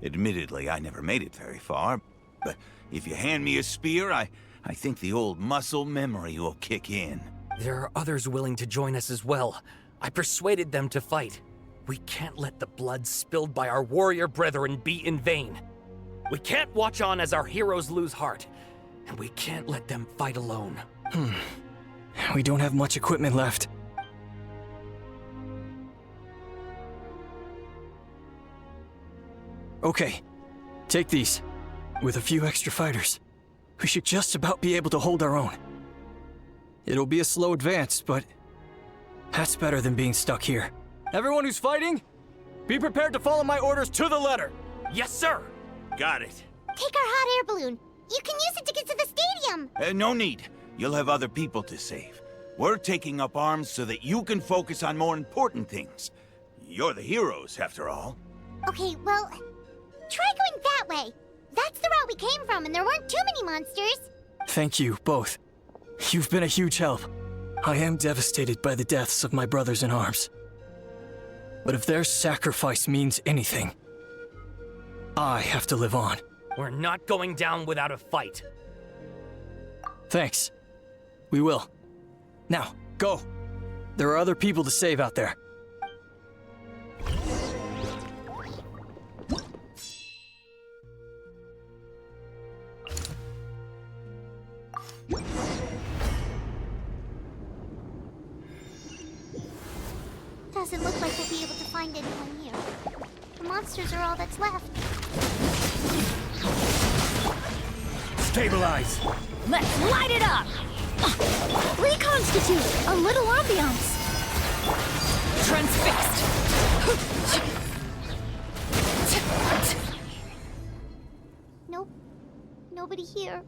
Admittedly, I never made it very far, but if you hand me a spear, I think the old muscle memory will kick in. There are others willing to join us as well. I persuaded them to fight. We can't let the blood spilled by our warrior brethren be in vain. We can't watch on as our heroes lose heart, and we can't let them fight alone. We don't have much equipment left. Okay, take these. With a few extra fighters, we should just about be able to hold our own. It'll be a slow advance, but that's better than being stuck here. Everyone who's fighting, be prepared to follow my orders to the letter. Yes, sir. Got it. Take our hot air balloon. You can use it to get to the stadium. No need. You'll have other people to save. We're taking up arms so that you can focus on more important things. You're the heroes, after all. Okay, well, try going that way. That's the route we came from, and there weren't too many monsters. Thank you, both. You've been a huge help. I am devastated by the deaths of my brothers in arms. But if their sacrifice means anything, I have to live on. We're not going down without a fight. Thanks. We will. Now, go. There are other people to save out there. Doesn't look like we'll be able to find anyone here. The monsters are all that's left. Stabilize! Let's light it up! Reconstitute! A little ambiance! Transfixed! Nope. Nobody here.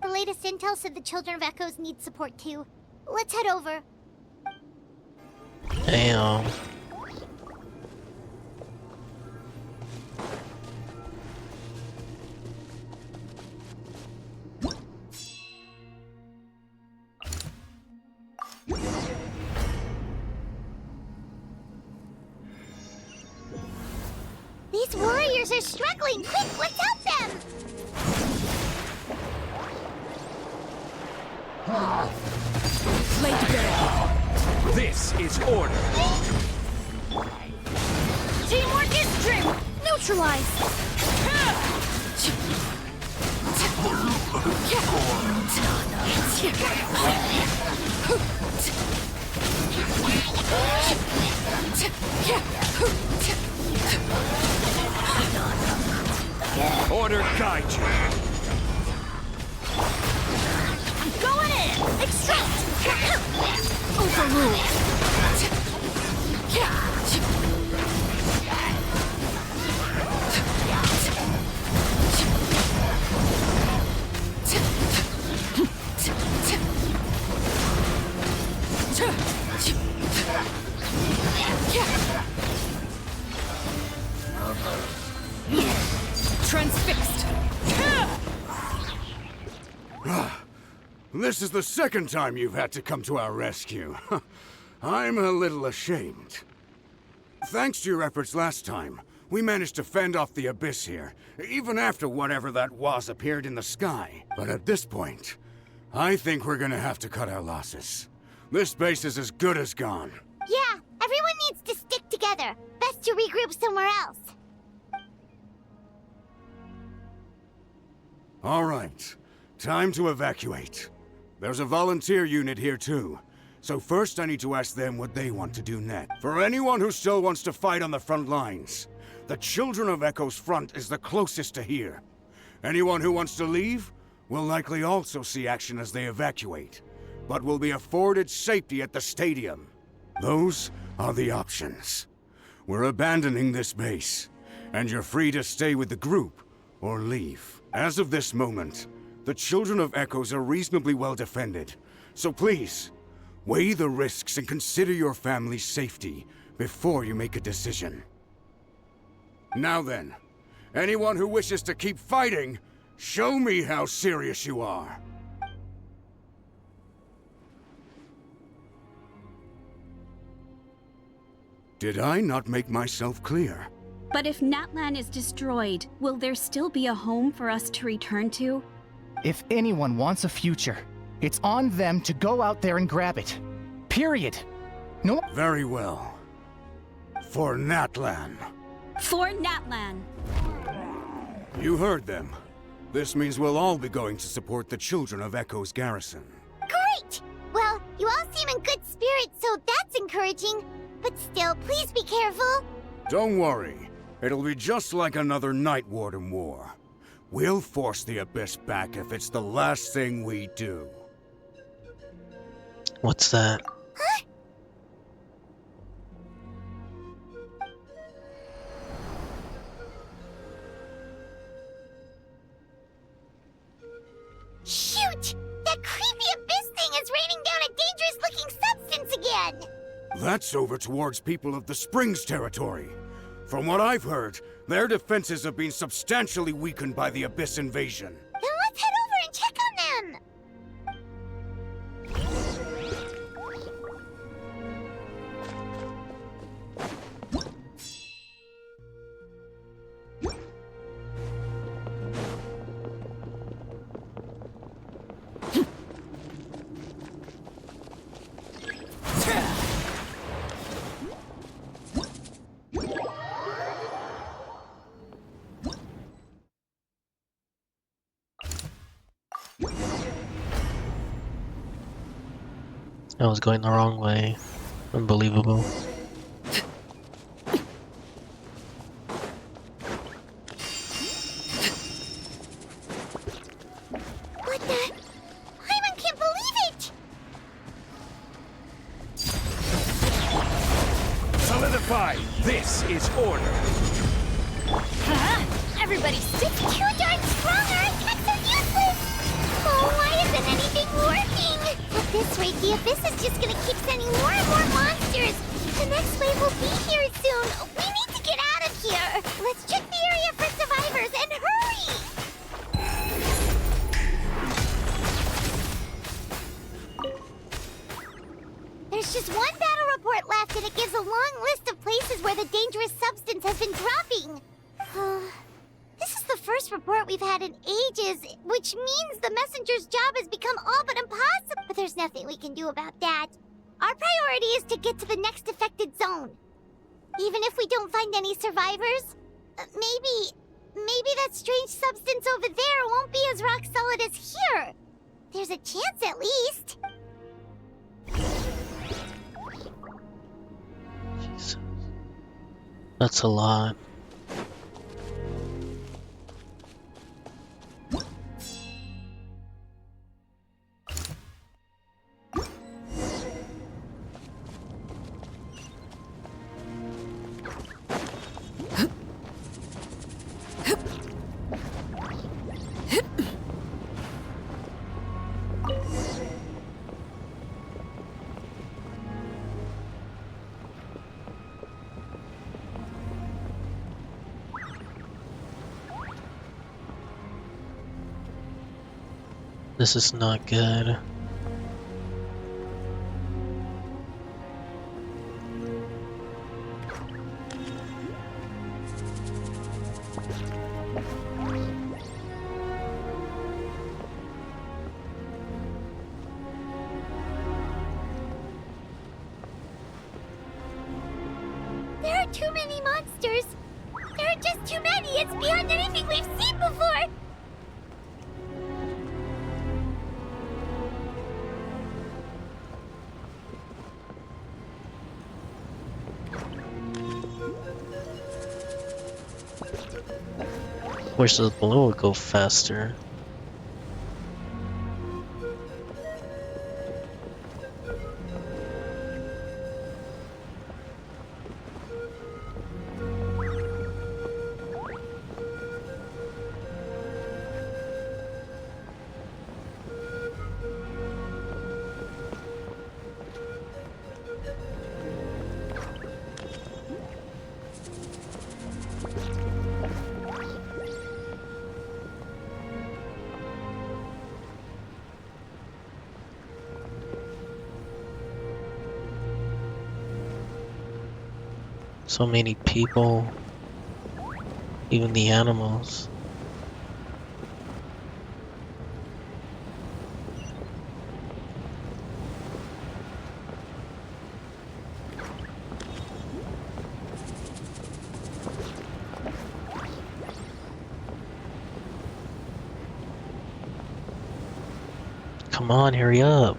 The latest intel said the Children of Echoes need support too. Let's head over. Damn. These warriors are struggling! Quick, let's help them! Laid bare. This is order. Teamwork is trim! Neutralize! Order guide you. I'm going in! Extract! Overrule! Transfixed! This is the second time you've had to come to our rescue. I'm a little ashamed. Thanks to your efforts last time, we managed to fend off the abyss here, even after whatever that was appeared in the sky. But at this point, I think we're gonna have to cut our losses. This base is as good as gone. Yeah, everyone needs to stick together. Best to regroup somewhere else. All right, time to evacuate. There's a volunteer unit here too. So first I need to ask them what they want to do next. For anyone who still wants to fight on the front lines, the Children of Echo's front is the closest to here. Anyone who wants to leave will likely also see action as they evacuate, but will be afforded safety at the stadium. Those are the options. We're abandoning this base, and you're free to stay with the group or leave. As of this moment, the Children of Echoes are reasonably well defended, so please, weigh the risks and consider your family's safety before you make a decision. Now then, anyone who wishes to keep fighting, show me how serious you are. Did I not make myself clear? But if Natlan is destroyed, will there still be a home for us to return to? If anyone wants a future, it's on them to go out there and grab it. Period. No. Very well. For Natlan. For Natlan. You heard them. This means we'll all be going to support the children of Echo's garrison. Great! Well, you all seem in good spirits, so that's encouraging. But still, please be careful. Don't worry. It'll be just like another Night Warden war. We'll force the Abyss back if it's the last thing we do. What's that? Huh? Shoot! That creepy Abyss thing is raining down a dangerous-looking substance again! That's over towards people of the Springs territory. From what I've heard, their defenses have been substantially weakened by the Abyss invasion. Then let's head over and check on them! I was going the wrong way. Unbelievable. What the? Paimon can't believe it! Solidify! This is order! Everybody stick too darn strong, our attacks are useless! Oh, why isn't anything working? At this rate, the Abyss is just gonna keep sending more and more monsters! The next wave will be here soon! We need to get out of here! Let's check the area for survivors, and hurry! There's just one battle report left, and it gives a long list of places where the dangerous substance has been dropping. This is the first report we've had in ages, which means the messenger's job has become all but impossible. But there's nothing we can do about that. Our priority is to get to the next affected zone. Even if we don't find any survivors, maybe that strange substance over there won't be as rock solid as here. There's a chance at least. Jesus. That's a lot. This is not good. There are too many monsters. There are just too many. It's beyond anything we've seen before. Wish the balloon would go faster. So many people, even the animals. Come on, hurry up.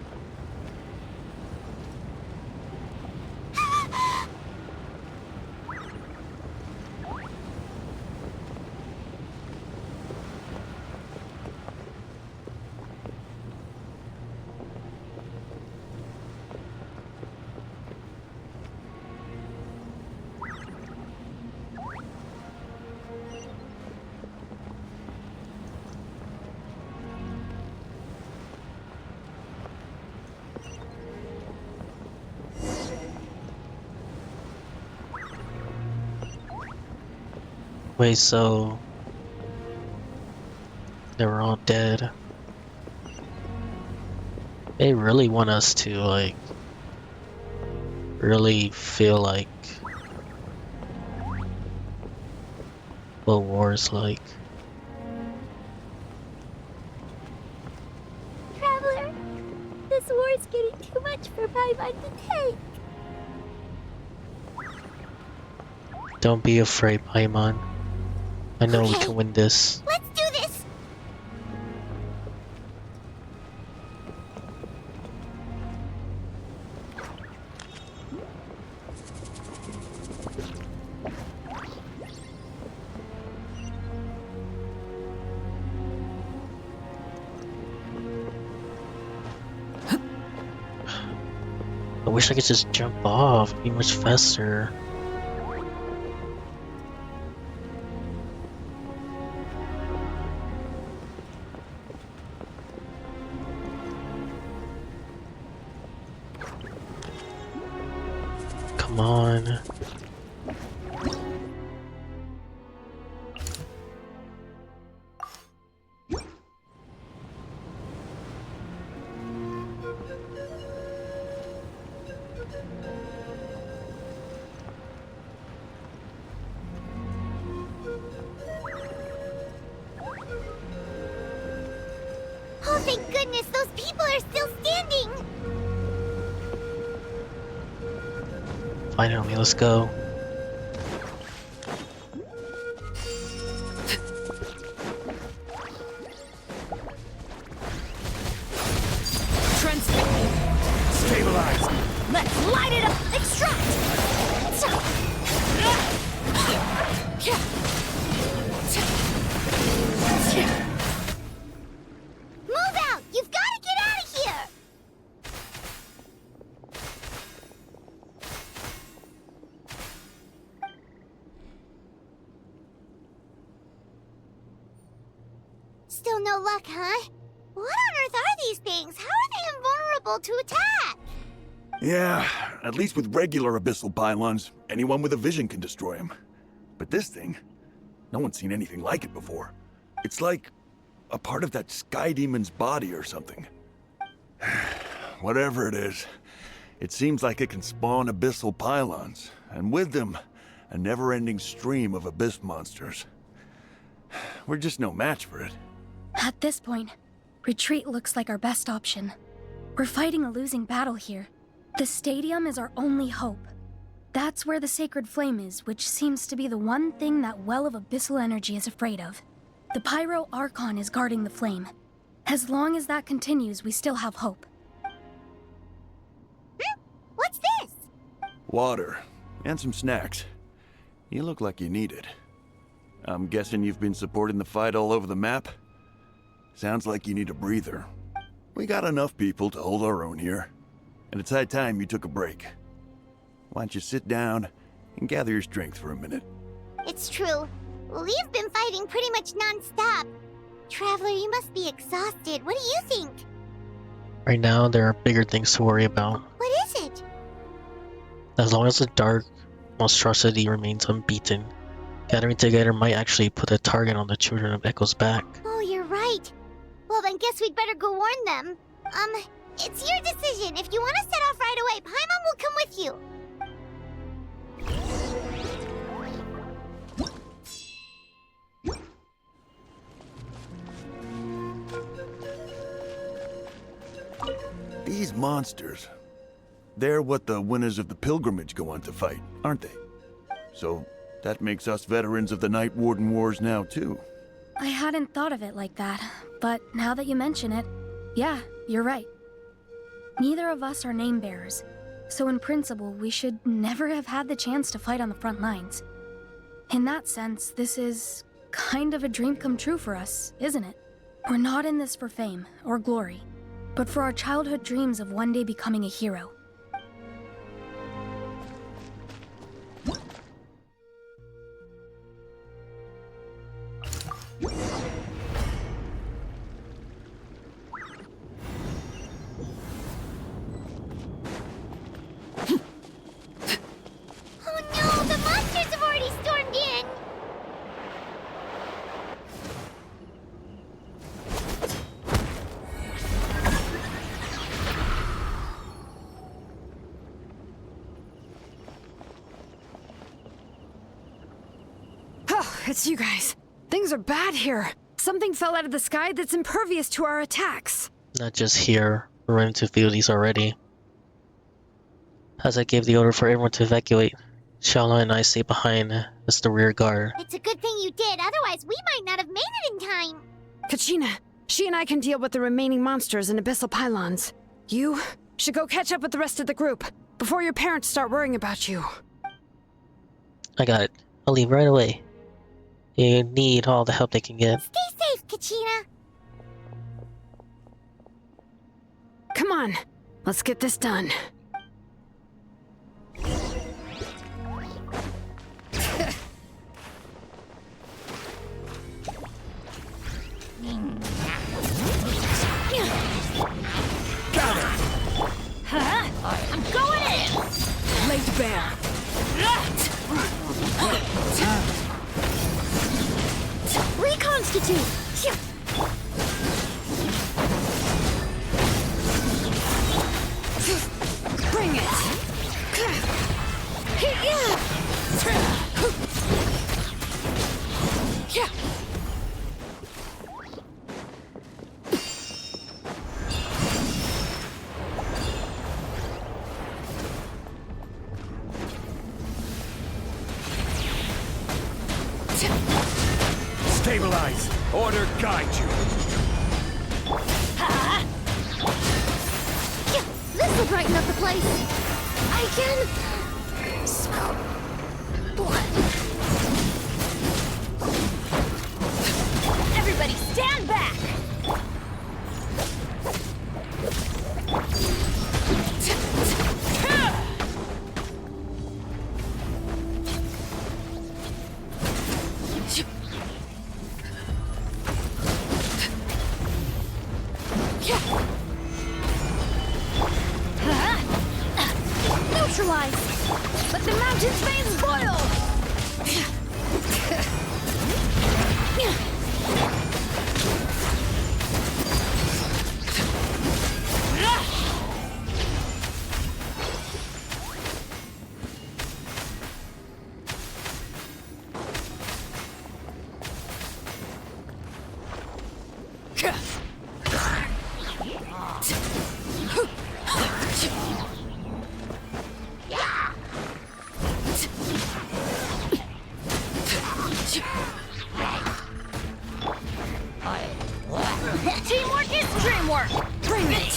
Wait, so they were all dead. They really want us to, like, really feel like what war is like. Traveler, this war is getting too much for Paimon to take. Don't be afraid, Paimon. I know we can win this. Let's do this! I wish I could just jump off, be much faster. Come on. Oh, thank goodness, those people are still standing! Finally, let's go. Stabilize! Let's light it up! Extract! Move out! You've got to get out of here! Still no luck, huh? What on earth are these things? How are they invulnerable to attack? Yeah, at least with regular abyssal pylons, anyone with a vision can destroy them. But this thing, no one's seen anything like it before. It's like a part of that sky demon's body or something. Whatever it is, it seems like it can spawn abyssal pylons, and with them, a never-ending stream of abyss monsters. We're just no match for it. At this point, retreat looks like our best option. We're fighting a losing battle here. The stadium is our only hope. That's where the sacred flame is, which seems to be the one thing that well of abyssal energy is afraid of. The Pyro Archon is guarding the flame. As long as that continues, we still have hope. What's this? Water, and some snacks. You look like you need it. I'm guessing you've been supporting the fight all over the map? Sounds like you need a breather. We got enough people to hold our own here, and it's high time you took a break. Why don't you sit down and gather your strength for a minute? It's true. We've been fighting pretty much non-stop. Traveler, you must be exhausted. What do you think? Right now, there are bigger things to worry about. What is it? As long as the dark monstrosity remains unbeaten, gathering together might actually put a target on the Children of Echo's back. Oh, you're right. Well, then guess we'd better go warn them. It's your decision. If you want to set off right away, Paimon will come with you. these monsters, they're what the winners of the pilgrimage go on to fight, aren't they? So that makes us veterans of the Night Warden Wars now, too. I hadn't thought of it like that, but now that you mention it, yeah, you're right. Neither of us are name bearers, so in principle, we should never have had the chance to fight on the front lines. In that sense, this is kind of a dream come true for us, isn't it? We're not in this for fame or glory, but for our childhood dreams of one day becoming a hero. It's you guys. Things are bad here. Something fell out of the sky that's impervious to our attacks. Not just here. We're running to these already. As I gave the order for everyone to evacuate, Xiaolan and I stay behind as the rear guard. It's a good thing you did, otherwise we might not have made it in time. Kachina, she and I can deal with the remaining monsters and abyssal pylons. You should go catch up with the rest of the group before your parents start worrying about you. I got it. I'll leave right away. You need all the help they can get. Stay safe, Kachina. Come on, let's get this done. I'm going in! Laid bare. Reconstitute! Bring it! Stabilize! Order guide you! This'll brighten up the place! I can... smell... blood. Everybody stand back! Neutralize! Let the mountain's veins boil! Teamwork is dreamwork! Bring it!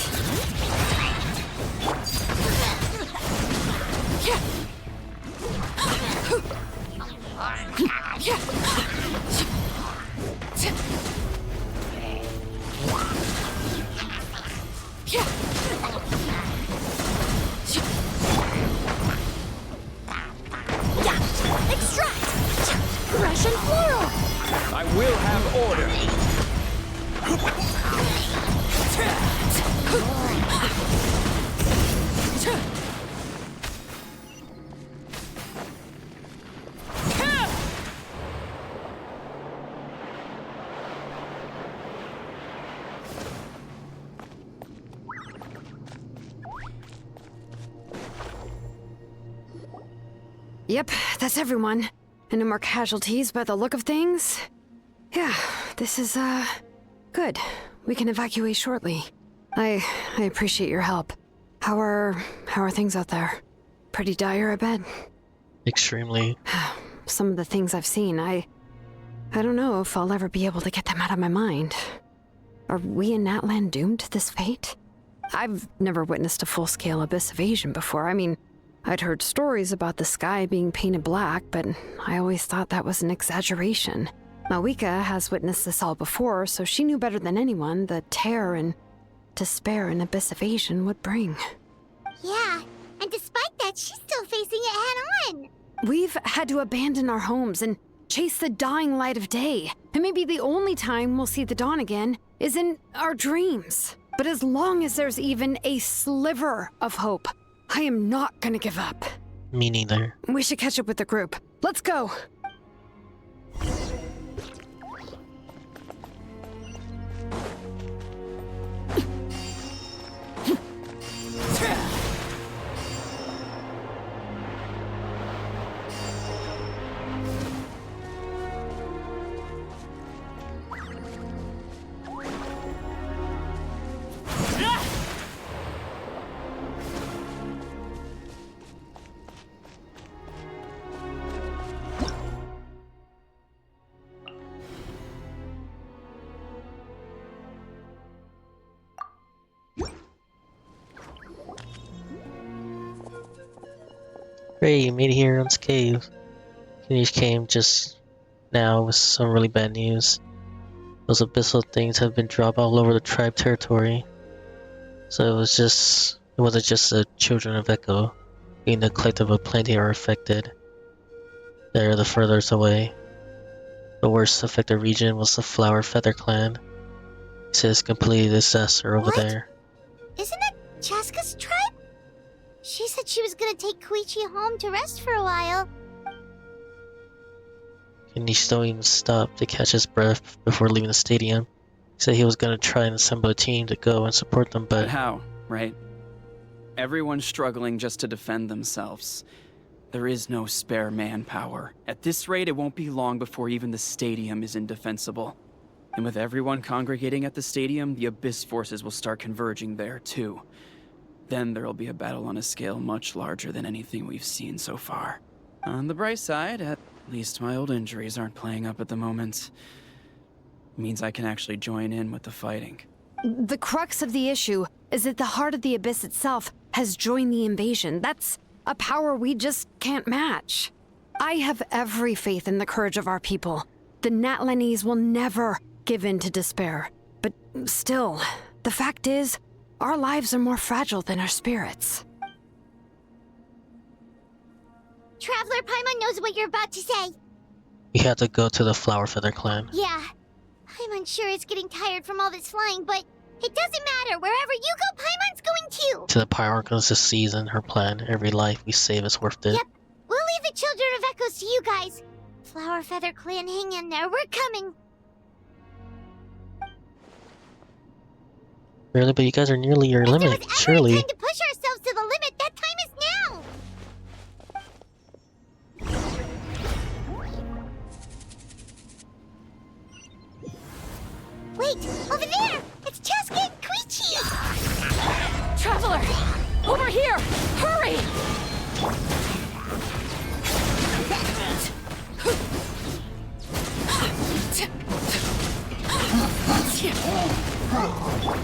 Extract! Russian floral! I will have order! Yep, that's everyone. And no more casualties by the look of things. Yeah, this is, good. We can evacuate shortly. I appreciate your help. How are things out there? Pretty dire, I bet. Extremely. Some of the things I've seen, I don't know if I'll ever be able to get them out of my mind. Are we in Natlan doomed to this fate? I've never witnessed a full-scale abyss invasion before. I mean, I'd heard stories about the sky being painted black, but I always thought that was an exaggeration. Malika has witnessed this all before, so she knew better than anyone the terror and despair an abyss invasion would bring. Yeah, and despite that, she's still facing it head-on. We've had to abandon our homes and chase the dying light of day. And maybe the only time we'll see the dawn again is in our dreams. But as long as there's even a sliver of hope, I am not gonna give up. Me neither. We should catch up with the group. Let's go! Great, you made it here on Cave. Kanish came just now with some really bad news. Those abyssal things have been dropped all over the tribe territory. So it wasn't just the children of Echo, being the collective of plenty are affected. They're the furthest away. The worst affected region was the Flower Feather clan. It says completely disaster over there. Isn't that Chaska's tribe? She said she was gonna take Koichi home to rest for a while. Kanish don't even stop to catch his breath before leaving the stadium. He said he was gonna try and assemble a team to go and support them, but how, right? Everyone's struggling just to defend themselves. There is no spare manpower. At this rate, it won't be long before even the stadium is indefensible. And with everyone congregating at the stadium, the Abyss forces will start converging there, too. Then there'll be a battle on a scale much larger than anything we've seen so far. On the bright side, at least my old injuries aren't playing up at the moment. Means I can actually join in with the fighting. The crux of the issue is that the heart of the Abyss itself has joined the invasion. That's a power we just can't match. I have every faith in the courage of our people. The Natlanese will never give in to despair. But still, the fact is, our lives are more fragile than our spirits. Traveler Paimon knows what you're about to say. we had to go to the Flower Feather clan. Yeah. I'm unsure it's getting tired from all this flying, but it doesn't matter. Wherever you go, Paimon's going too. To the Pyarchons this season, her plan, every life we save is worth it. Yep. We'll leave the Children of Echoes to you guys. Flower Feather clan, hang in there. We're coming. Really? But you guys are nearly your limit, surely. Time to push ourselves to the limit. That time is now. Wait, over there! It's Chaska and Koichi! Traveler! Over here! Hurry!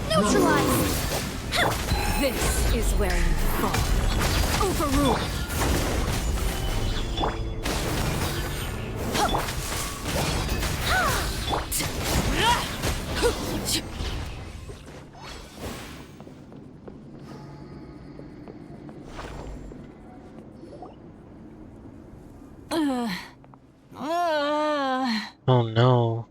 Neutralize! This is where you fall. Overrule! Oh no.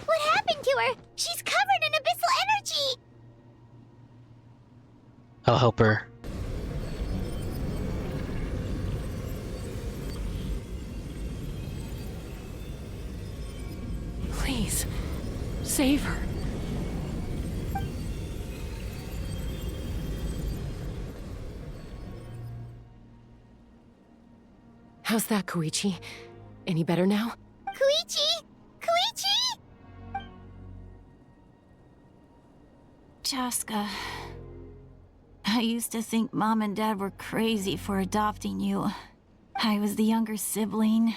What happened to her? She's covered in abyssal energy! I'll help her. Please, save her. How's that, Koichi? Any better now? Koichi! Koichi! Chaska, I used to think Mom and Dad were crazy for adopting you. I was the younger sibling,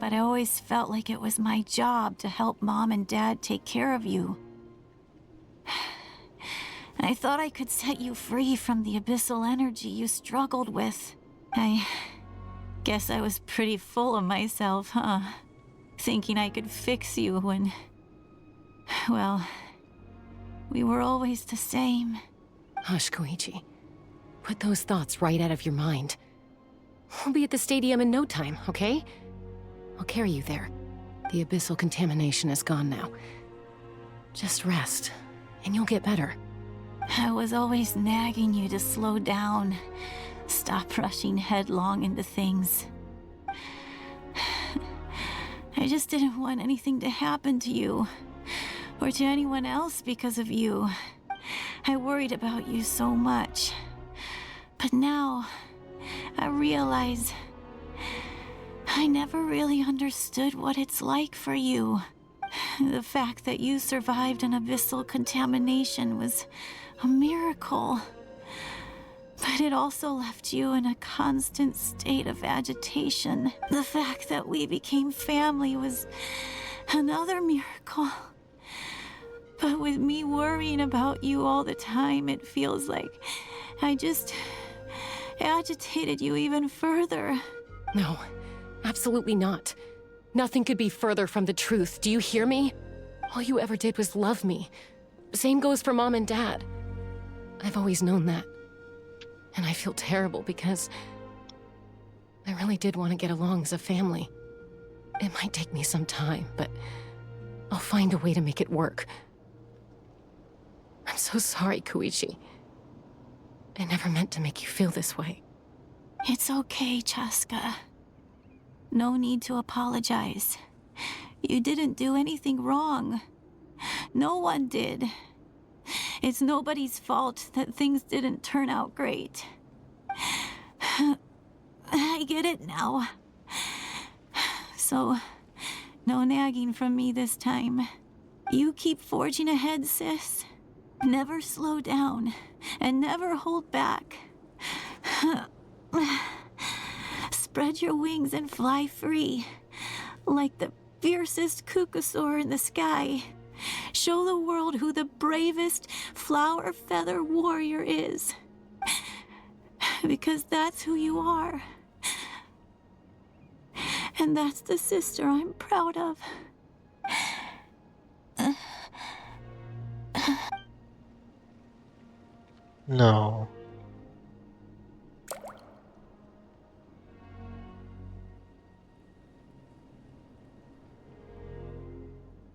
but I always felt like it was my job to help Mom and Dad take care of you. I thought I could set you free from the abyssal energy you struggled with. I guess I was pretty full of myself, huh? Thinking I could fix you when... well, we were always the same. Hush, Koichi. Put those thoughts right out of your mind. We'll be at the stadium in no time, okay? I'll carry you there. The abyssal contamination is gone now. Just rest, and you'll get better. I was always nagging you to slow down. Stop rushing headlong into things. I just didn't want anything to happen to you, or to anyone else because of you. I worried about you so much. But now, I realize I never really understood what it's like for you. The fact that you survived an abyssal contamination was a miracle. But it also left you in a constant state of agitation. The fact that we became family was another miracle. But with me worrying about you all the time, it feels like I just agitated you even further. No, absolutely not. Nothing could be further from the truth. Do you hear me? All you ever did was love me. Same goes for Mom and Dad. I've always known that. And I feel terrible because I really did want to get along as a family. It might take me some time, but I'll find a way to make it work. I'm so sorry, Koichi. I never meant to make you feel this way. It's okay, Chaska. No need to apologize. You didn't do anything wrong. No one did. It's nobody's fault that things didn't turn out great. I get it now. So, no nagging from me this time. You keep forging ahead, sis. Never slow down, and never hold back. Spread your wings and fly free, like the fiercest kukasaur in the sky. Show the world who the bravest flower feather warrior is. Because that's who you are. And that's the sister I'm proud of. No.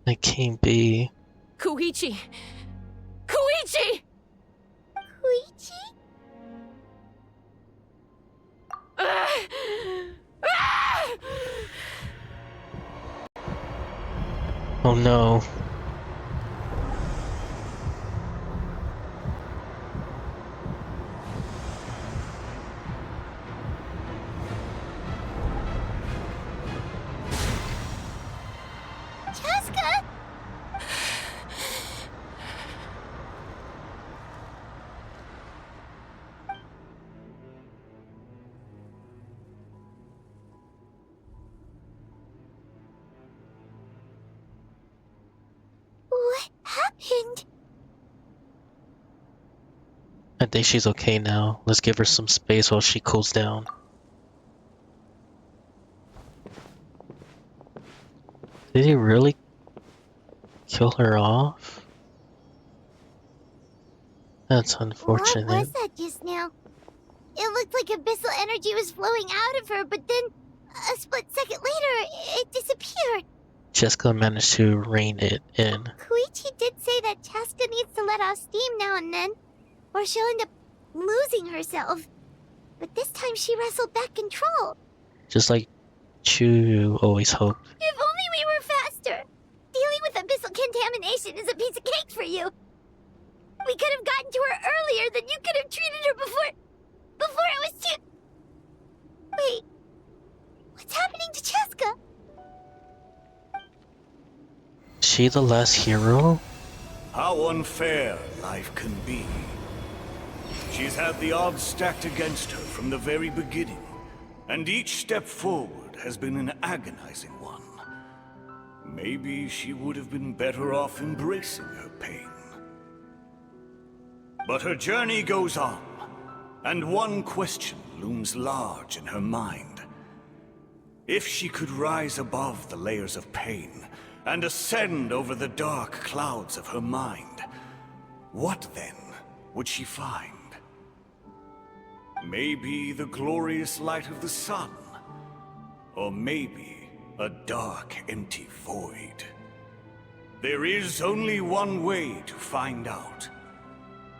It can't be. Koichi! Koichi! Koichi? Oh no. Chaska? What happened? I think she's okay now. Let's give her some space while she cools down. Did he really kill her off? That's unfortunate. What was that just now? It looked like abyssal energy was flowing out of her, but then a split second later, it disappeared. Jessica managed to rein it in. Koichi did say that Chaska needs to let off steam now and then, or she'll end up losing herself. But this time she wrestled back control. Just like Chu always hoped. If only we were faster! Dealing with abyssal contamination is a piece of cake for you. We could have gotten to her earlier, then you could have treated her before it was too... Wait, what's happening to Chaska? She the last hero? How unfair life can be. She's had the odds stacked against her from the very beginning, and each step forward has been an agonizing one. Maybe she would have been better off embracing her pain. But her journey goes on, and one question looms large in her mind. If she could rise above the layers of pain and ascend over the dark clouds of her mind, what then would she find? Maybe the glorious light of the sun, or maybe a dark, empty void. There is only one way to find out.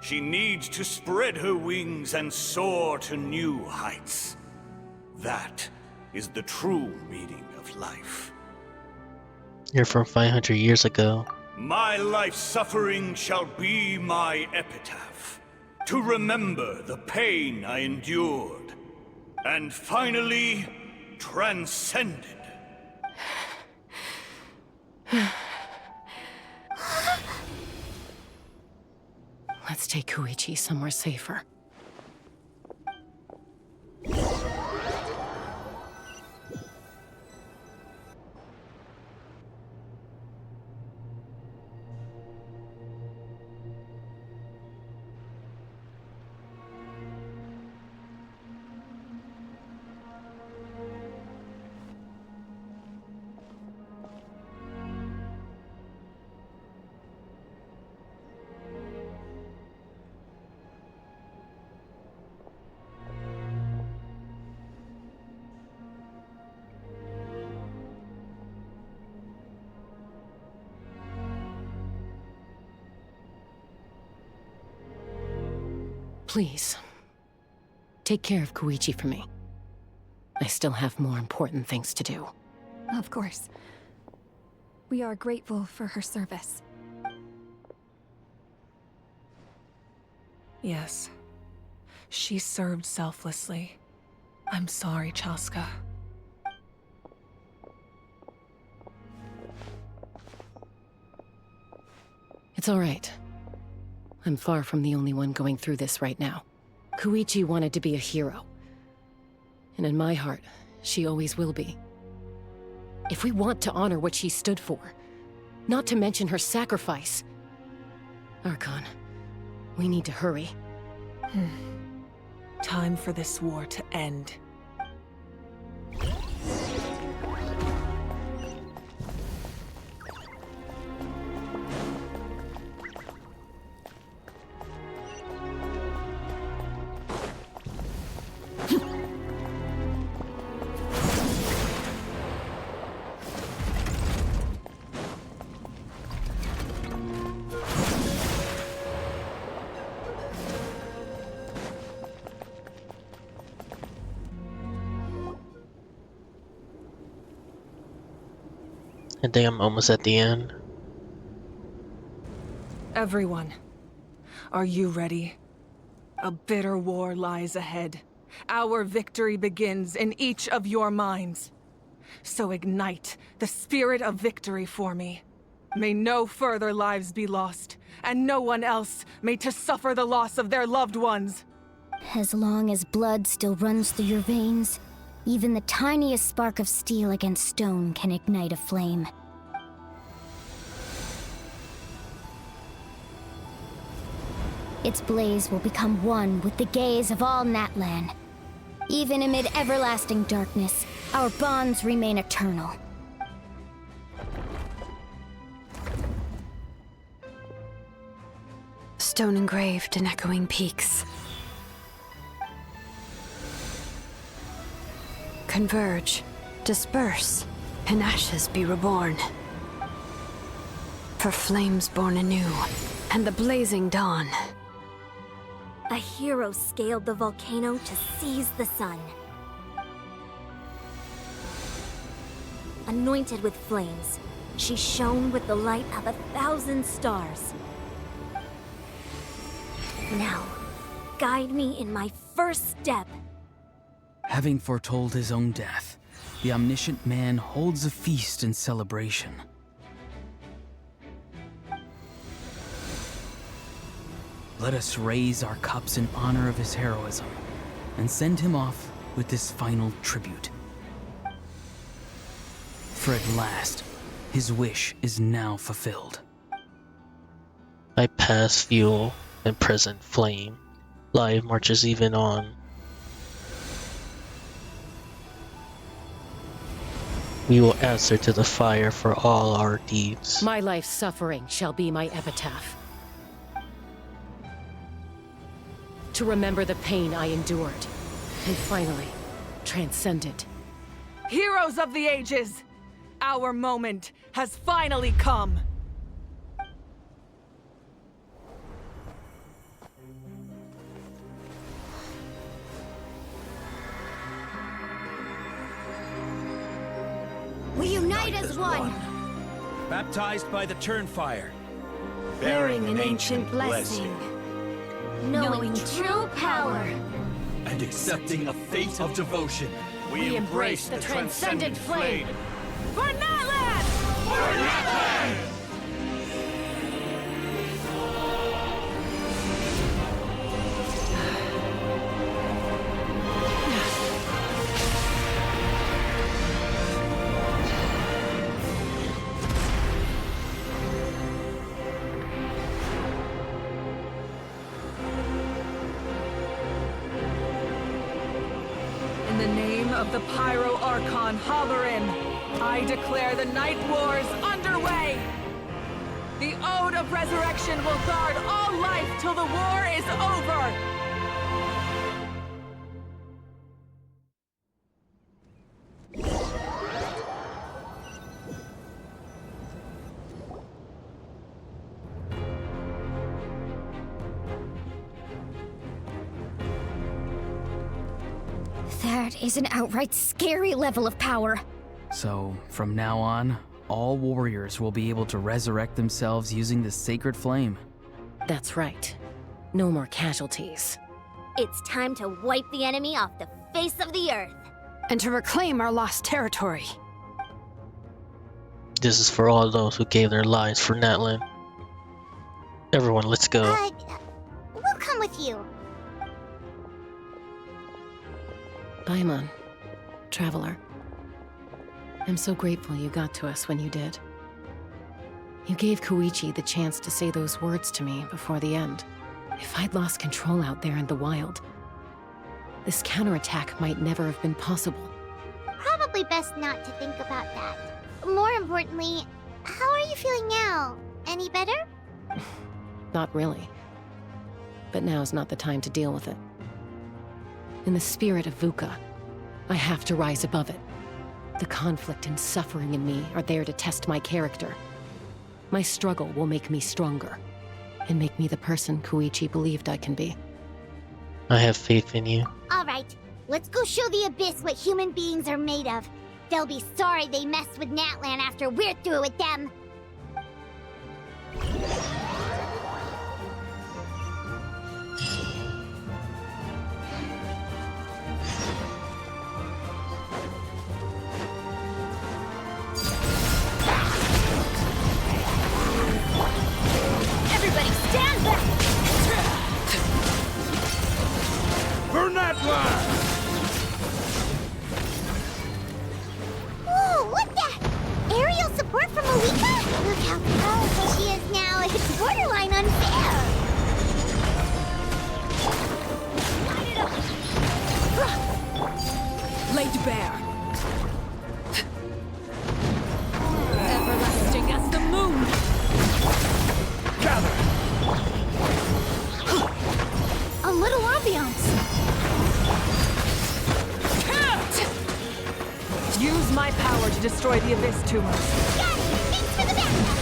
She needs to spread her wings and soar to new heights. That is the true meaning of life. You're from 500 years ago. My life's suffering shall be my epitaph, to remember the pain I endured, and finally transcended. Let's take Koichi somewhere safer. Please, take care of Koichi for me. I still have more important things to do. Of course. We are grateful for her service. Yes. She served selflessly. I'm sorry, Chaska. It's all right. I'm far from the only one going through this right now. Koichi wanted to be a hero. And in my heart, she always will be. If we want to honor what she stood for, not to mention her sacrifice, Archon, we need to hurry. Time for this war to end. I think I'm almost at the end. Everyone, are you ready? A bitter war lies ahead. Our victory begins in each of your minds. So ignite the spirit of victory for me. May no further lives be lost, and no one else may to suffer the loss of their loved ones. As long as blood still runs through your veins, even the tiniest spark of steel against stone can ignite a flame. Its blaze will become one with the gaze of all Natlan. Even amid everlasting darkness, our bonds remain eternal. Stone engraved in echoing peaks. Converge, disperse, in ashes be reborn. For flames born anew, and the blazing dawn. A hero scaled the volcano to seize the sun. Anointed with flames, she shone with the light of 1,000 stars. Now, guide me in my first step. Having foretold his own death, the omniscient man holds a feast in celebration. let us raise our cups in honor of his heroism and send him off with this final tribute. For at last, his wish is now fulfilled. I pass fuel and present flame. Life marches even on. We will answer to the fire for all our deeds. My life's suffering shall be my epitaph. To remember the pain I endured, and finally, transcend it. Heroes of the ages! Our moment has finally come! We unite as one, Baptized by the Turnfire. bearing an ancient blessing, knowing true power. And accepting a fate of devotion. We embrace the transcendent flame. For Natlan! For Natlan! In the name of the Pyro Archon Halloran, I declare the Night Wars underway! The Ode of Resurrection will guard all life till the war is over! That is an outright scary level of power. So, from now on, all warriors will be able to resurrect themselves using the sacred flame. That's right. No more casualties. It's time to wipe the enemy off the face of the earth. And to reclaim our lost territory. This is for all those who gave their lives for Natlan. Everyone, let's go. We'll come with you. Paimon, traveler. I'm so grateful you got to us when you did. You gave Koichi the chance to say those words to me before the end. If I'd lost control out there in the wild, this counterattack might never have been possible. Probably best not to think about that. More importantly, how are you feeling now? Any better? Not really. But now's not the time to deal with it. In the spirit of VUCA, I have to rise above it. The conflict and suffering in me are there to test my character. My struggle will make me stronger, and make me the person Koichi believed I can be. I have faith in you. Alright, let's go show the Abyss what human beings are made of. They'll be sorry they messed with Natlan after we're through with them. Everybody stand back! For Natlan! Whoa, what the? Aerial support from Malika? Look how powerful she is now. It's borderline unfair. Light it up. Laid bare. Everlasting as the moon! Gather! A little ambiance. Use my power to destroy the Abyss tumors. Yes, thanks for the backup.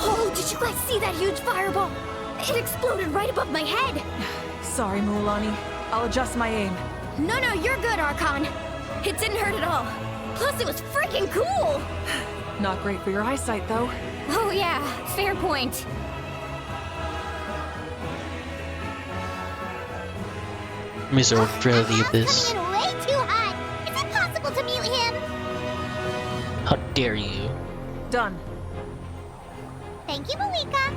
Oh, did you guys see that huge fireball? It exploded right above my head. Sorry, Mualani. I'll adjust my aim. No, you're good, Archon. It didn't hurt at all. Plus, it was freaking cool! Not great for your eyesight, though. Oh yeah, fair point. Mr. Drill the Abyss. Coming in way too hot. Is it possible to mute him? How dare you? Done. Thank you, Malika.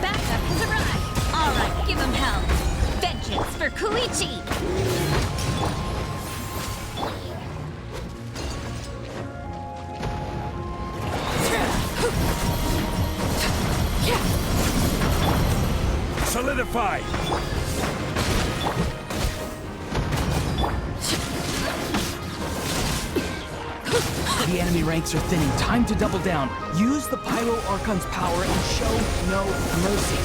Backup has arrived. All right, give him hell. Vengeance for Koichi. Solidify! The enemy ranks are thinning. Time to double down. Use the Pyro Archon's power and show no mercy.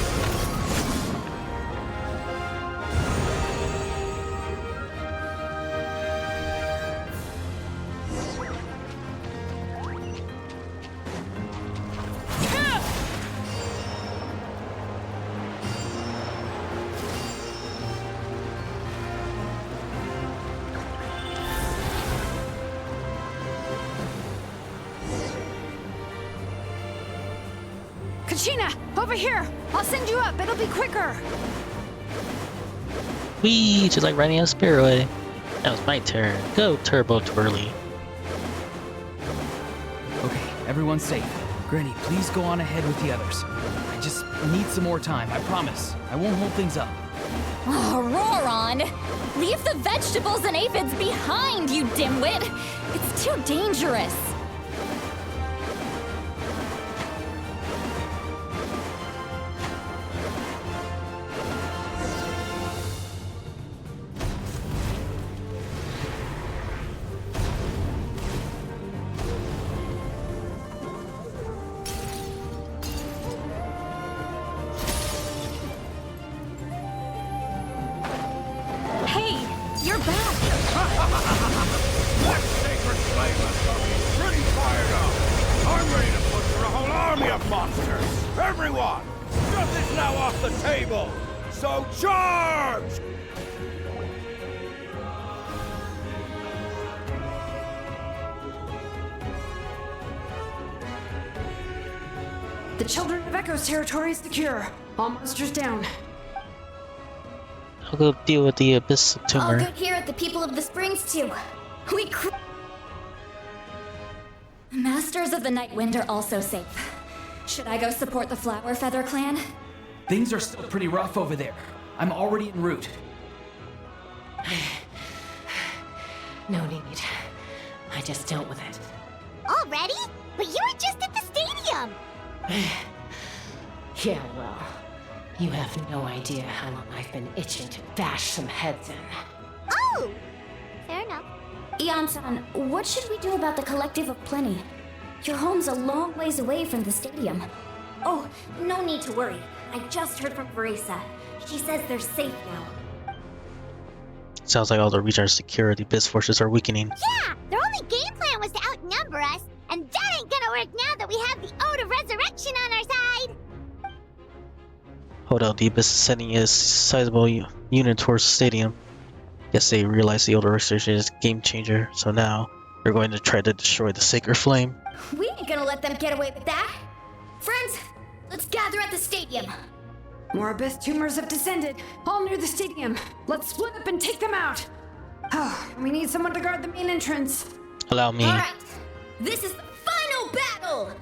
Kachina, over here! I'll send you up, it'll be quicker! Whee! Just like riding a spearway. Now it's my turn. Go, Turbo Twirly. Okay, everyone's safe. Granny, please go on ahead with the others. I just need some more time, I promise. I won't hold things up. Oh, Roron! Leave the vegetables and aphids behind, you dimwit! It's too dangerous! That sacred flame has got me pretty fired up. I'm ready to put through a whole army of monsters. Everyone, stuff is now off the table. So charge! The Children of Echo's territory is secure. All monsters down. I'll go deal with the Abyss All Tumor. good here at the People of the Springs, too. Masters of the Night Wind are also safe. Should I go support the Flower Feather clan? Things are still pretty rough over there. I'm already en route. No need. I just dealt with it. Already? But you were just at the stadium! Yeah, well, you have no idea how long I've been itching to bash some heads in. Oh! Fair enough. Ian-san, what should we do about the Collective of Plenty? Your home's a long ways away from the stadium. Oh, no need to worry. I just heard from Verisa. She says they're safe now. Sounds like all the regional security Abyss forces are weakening. Yeah! Their only game plan was to outnumber us, and that ain't gonna work now that we have the Ode of Resurrection on our side! Hold out, the Abyss is sending a sizable unit towards the stadium. Guess they realized the older research is a game changer, so now they're going to try to destroy the Sacred Flame. We ain't gonna let them get away with that! Friends, let's gather at the stadium! More Abyss tumors have descended, all near the stadium. Let's split up and take them out! Oh, we need someone to guard the main entrance. Allow me. Alright, this is the final battle!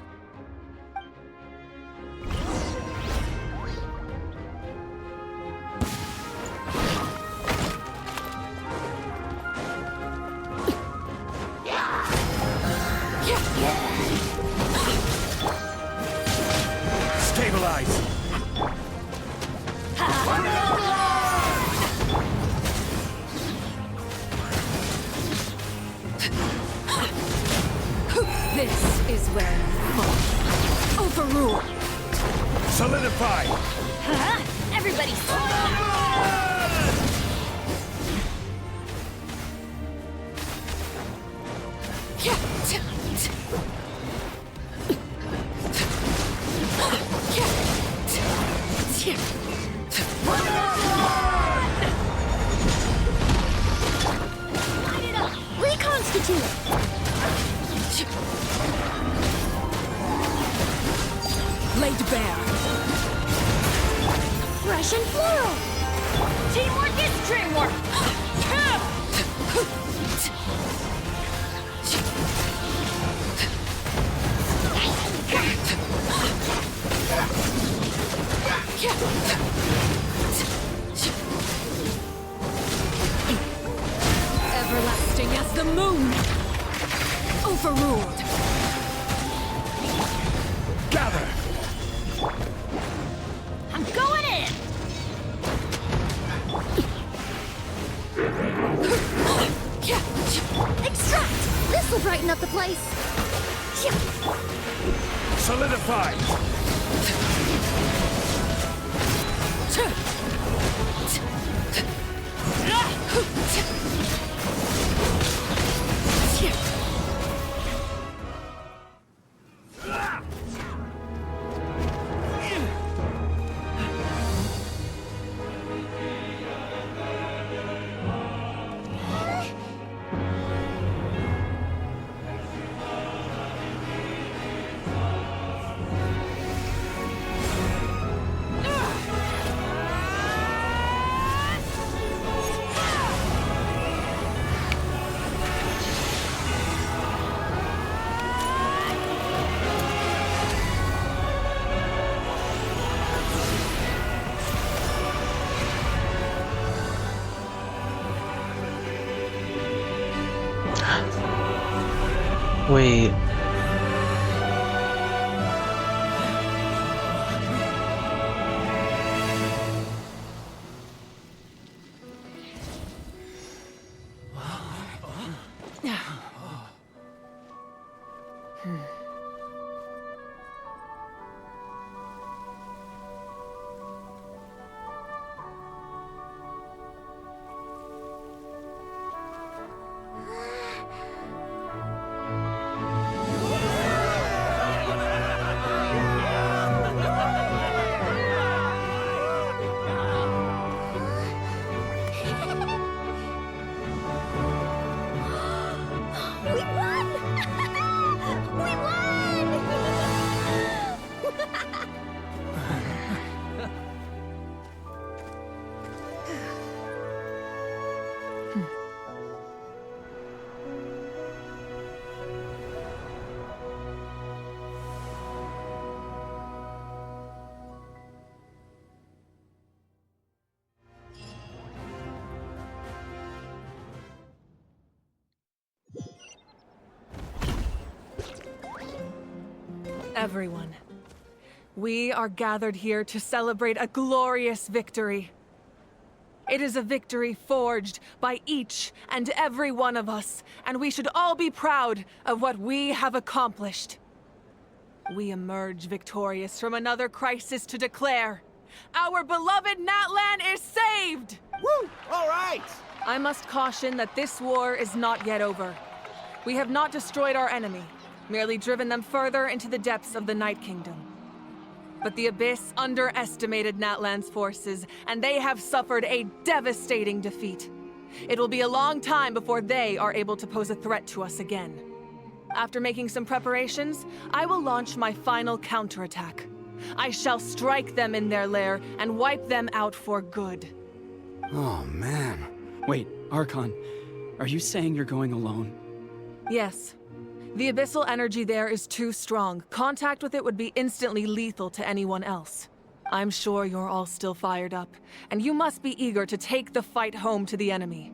Stabilize! This is where you fall. Overrule! Solidify! Everybody Light it up! Reconstitute! Laid bare. Fresh and floral! Teamwork is dreamwork! Everlasting as the moon. Overruled. Gather! I'm going in! Extract! This'll brighten up the place! Solidify! Wait. We won! We won! Everyone, we are gathered here to celebrate a glorious victory. It is a victory forged by each and every one of us, and we should all be proud of what we have accomplished. We emerge victorious from another crisis to declare, our beloved Natlan is saved! Woo! All right! I must caution that this war is not yet over. We have not destroyed our enemy, merely driven them further into the depths of the Night Kingdom. But the Abyss underestimated Natlan's forces, and they have suffered a devastating defeat. It will be a long time before they are able to pose a threat to us again. After making some preparations, I will launch my final counterattack. I shall strike them in their lair and wipe them out for good. Oh, man. Wait, Archon, are you saying you're going alone? Yes. The abyssal energy there is too strong. Contact with it would be instantly lethal to anyone else. I'm sure you're all still fired up, and you must be eager to take the fight home to the enemy.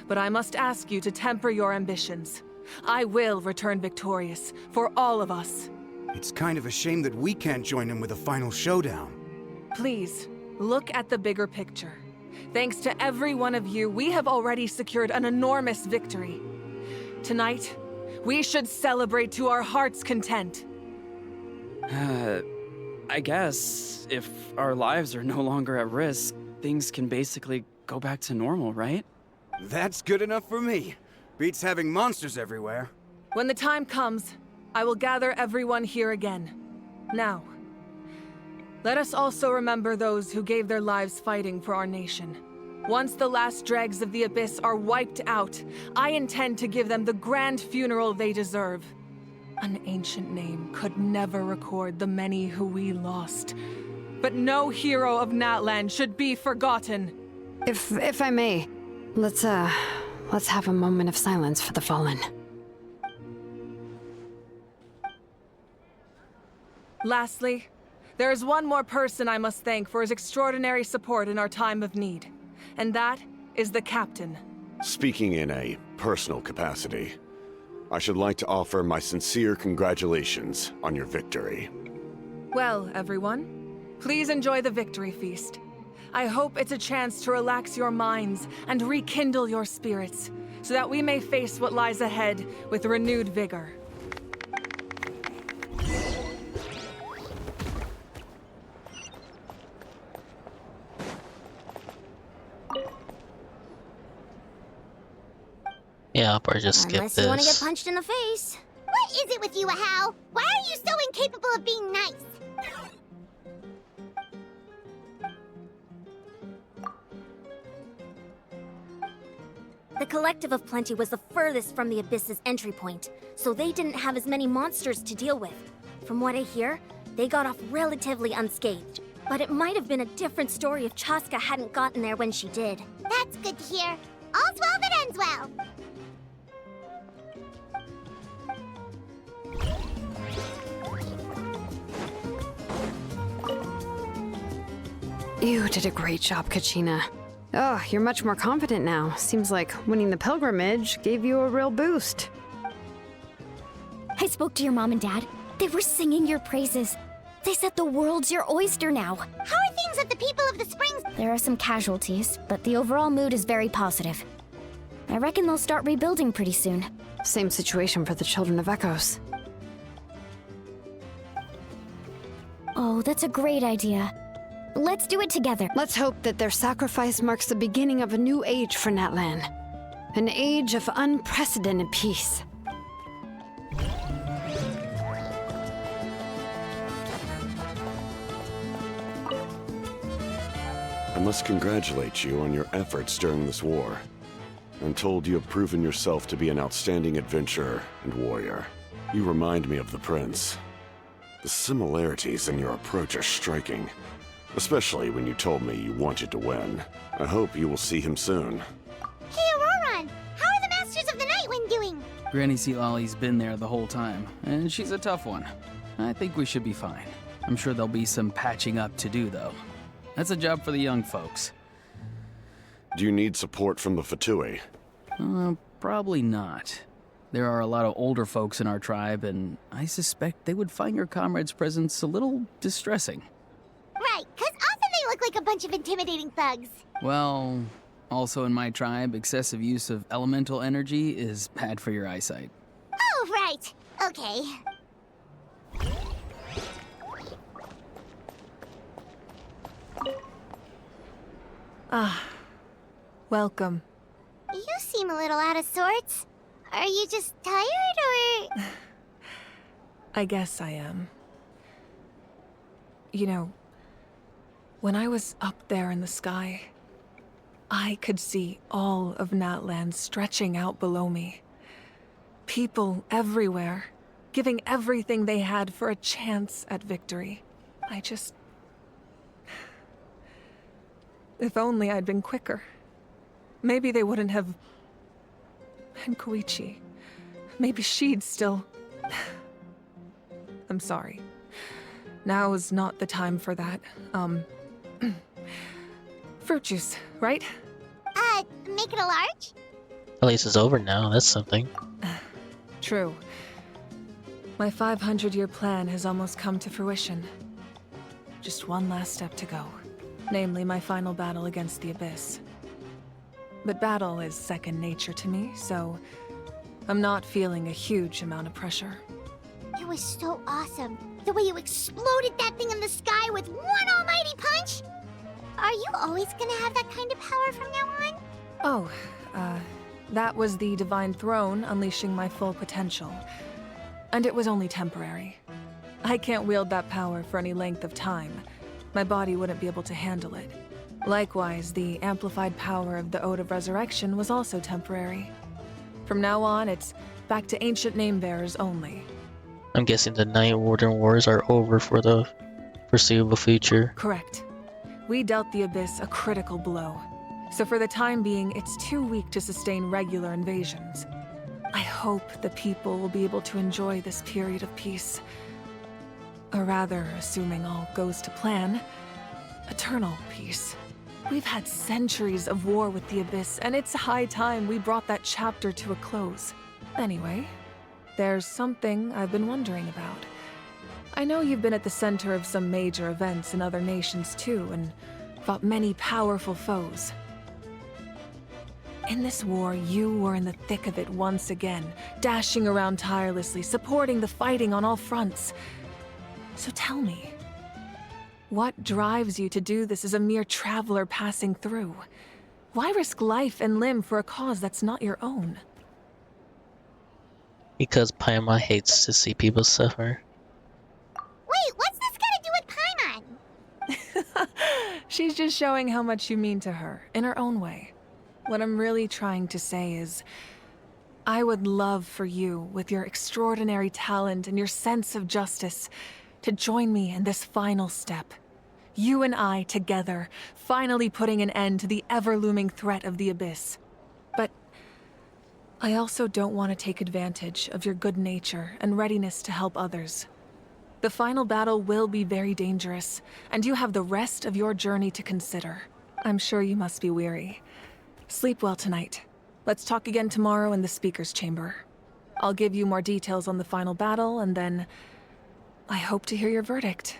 But I must ask you to temper your ambitions. I will return victorious, for all of us. It's kind of a shame that we can't join him with a final showdown. Please, look at the bigger picture. Thanks to every one of you, we have already secured an enormous victory. Tonight, we should celebrate to our heart's content. I guess if our lives are no longer at risk, things can basically go back to normal, right? That's good enough for me. Beats having monsters everywhere. When the time comes, I will gather everyone here again. Now, Let us also remember those who gave their lives fighting for our nation. Once the last dregs of the Abyss are wiped out, I intend to give them the grand funeral they deserve. An ancient name could never record the many who we lost. But no hero of Natlan should be forgotten. If I may, let's have a moment of silence for the fallen. Lastly, there is one more person I must thank for his extraordinary support in our time of need. And that is the Captain. Speaking in a personal capacity, I should like to offer my sincere congratulations on your victory. Well, everyone, please enjoy the victory feast. I hope it's a chance to relax your minds and rekindle your spirits, so that we may face what lies ahead with renewed vigor. Yeah, I'll probably just skip Unless you want to get this. punched in the face. What is it with you, Ahau? Why are you so incapable of being nice? The Collective of Plenty was the furthest from the Abyss's entry point, so they didn't have as many monsters to deal with. From what I hear, they got off relatively unscathed. But it might have been a different story if Chaska hadn't gotten there when she did. That's good to hear. All's well that ends well. You did a great job, Kachina. Oh, you're much more confident now. Seems like winning the pilgrimage gave you a real boost. I spoke to your mom and dad. They were singing your praises. They said the world's your oyster now. How are things at the People of the Springs? There are some casualties, but the overall mood is very positive. I reckon they'll start rebuilding pretty soon. Same situation for the Children of Echoes. Oh, that's a great idea. Let's do it together. Let's hope that their sacrifice marks the beginning of a new age for Natlan. An age of unprecedented peace. I must congratulate you on your efforts during this war. I'm told you have proven yourself to be an outstanding adventurer and warrior. You remind me of the Prince. The similarities in your approach are striking, especially when you told me you wanted to win. I hope you will see him soon. Hey, Auroran! How are the Masters of the Nightwind doing? Granny Sealolly's been there the whole time, and she's a tough one. I think we should be fine. I'm sure there'll be some patching up to do, though. That's a job for the young folks. Do you need support from the Fatui? Probably not. There are a lot of older folks in our tribe, and I suspect they would find your comrade's presence a little distressing. Right, 'cause often they look like a bunch of intimidating thugs. Well, also in my tribe, excessive use of elemental energy is bad for your eyesight. Oh, right. Okay. Ah, welcome. You seem a little out of sorts. Are you just tired, or...? I guess I am. You know, when I was up there in the sky, I could see all of Natlan stretching out below me. People everywhere, giving everything they had for a chance at victory. I just... If only I'd been quicker. Maybe they wouldn't have... And Koichi. Maybe she'd still... I'm sorry. Now is not the time for that. Fruit juice, right? Make it a large? At least it's over now, that's something. True. My 500-year plan has almost come to fruition. Just one last step to go. Namely, my final battle against the Abyss. But battle is second nature to me, so I'm not feeling a huge amount of pressure. It was so awesome. The way you exploded that thing in the sky with one almighty punch! Are you always gonna have that kind of power from now on? Oh, that was the Divine Throne unleashing my full potential. And it was only temporary. I can't wield that power for any length of time. My body wouldn't be able to handle it. Likewise, the amplified power of the Ode of Resurrection was also temporary. From now on, it's back to ancient name-bearers only. I'm guessing the Night Warden Wars are over for the foreseeable future. Correct. We dealt the Abyss a critical blow. So for the time being, it's too weak to sustain regular invasions. I hope the people will be able to enjoy this period of peace. Or rather, assuming all goes to plan, eternal peace. We've had centuries of war with the Abyss, and it's high time we brought that chapter to a close. Anyway, there's something I've been wondering about. I know you've been at the center of some major events in other nations too, and fought many powerful foes. In this war, you were in the thick of it once again, dashing around tirelessly, supporting the fighting on all fronts. So tell me, what drives you to do this as a mere traveler passing through? Why risk life and limb for a cause that's not your own? Because Paimon hates to see people suffer. Wait, what's this got to do with Paimon? She's just showing how much you mean to her, in her own way. What I'm really trying to say is, I would love for you, with your extraordinary talent and your sense of justice, to join me in this final step. You and I together, finally putting an end to the ever-looming threat of the Abyss. But I also don't want to take advantage of your good nature and readiness to help others. The final battle will be very dangerous, and you have the rest of your journey to consider. I'm sure you must be weary. Sleep well tonight. Let's talk again tomorrow in the speaker's chamber. I'll give you more details on the final battle, and then I hope to hear your verdict.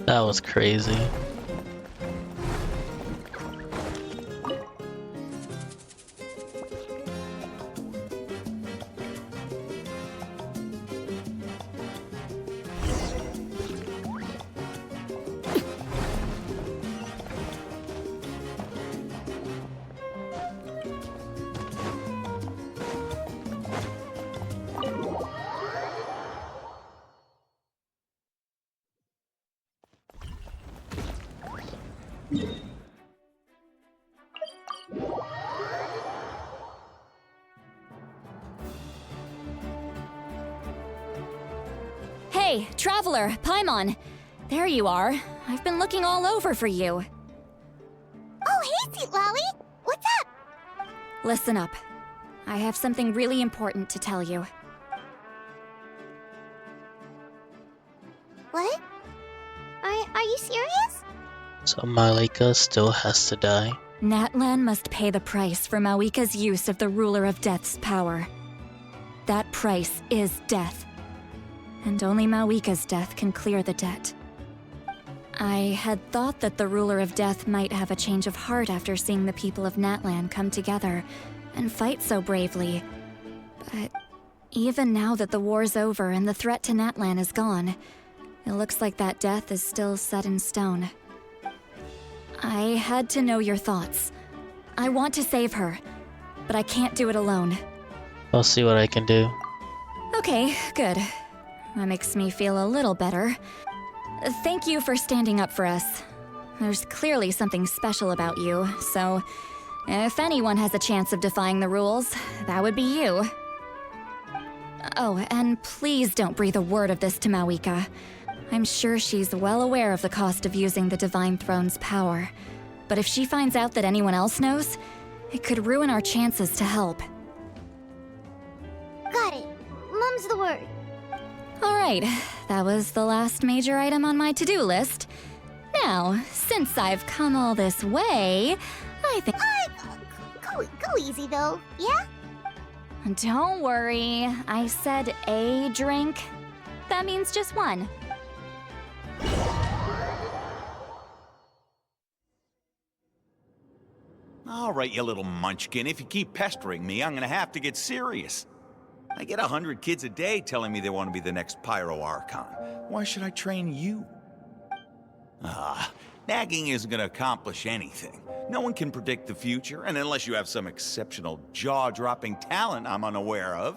That was crazy. Hey, Traveler, Paimon! There you are. I've been looking all over for you. Oh, hey, Sweet Lolly! What's up? Listen up. I have something really important to tell you. What? Are you serious? So Malika still has to die. Natlan must pay the price for Mawika's use of the Ruler of Death's power. That price is death. And only Mawika's death can clear the debt. I had thought that the Ruler of Death might have a change of heart after seeing the people of Natlan come together and fight so bravely. But even now that the war's over and the threat to Natlan is gone, it looks like that death is still set in stone. I had to know your thoughts. I want to save her, but I can't do it alone. I'll see what I can do. Okay, good. That makes me feel a little better. Thank you for standing up for us. There's clearly something special about you, so if anyone has a chance of defying the rules, that would be you. Oh, and please don't breathe a word of this to Mawika. I'm sure she's well aware of the cost of using the Divine Throne's power. But if she finds out that anyone else knows, it could ruin our chances to help. Got it. Mum's the word. Alright, that was the last major item on my to-do list. Now, since I've come all this way, I think... Go easy, though, yeah? Don't worry, I said a drink. That means just one. All right, you little munchkin. If you keep pestering me, I'm gonna have to get serious. I get 100 kids a day telling me they want to be the next Pyro Archon. Why should I train you? Nagging isn't gonna accomplish anything. No one can predict the future, and unless you have some exceptional jaw-dropping talent I'm unaware of.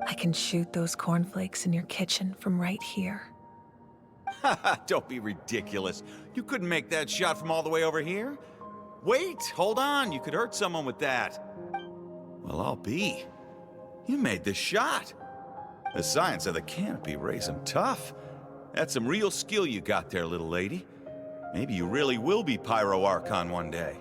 I can shoot those cornflakes in your kitchen from right here. Haha, don't be ridiculous. You couldn't make that shot from all the way over here? Wait, hold on, you could hurt someone with that. Well, I'll be. You made this shot. The science of the canopy raising tough. That's some real skill you got there, little lady. Maybe you really will be Pyro Archon one day.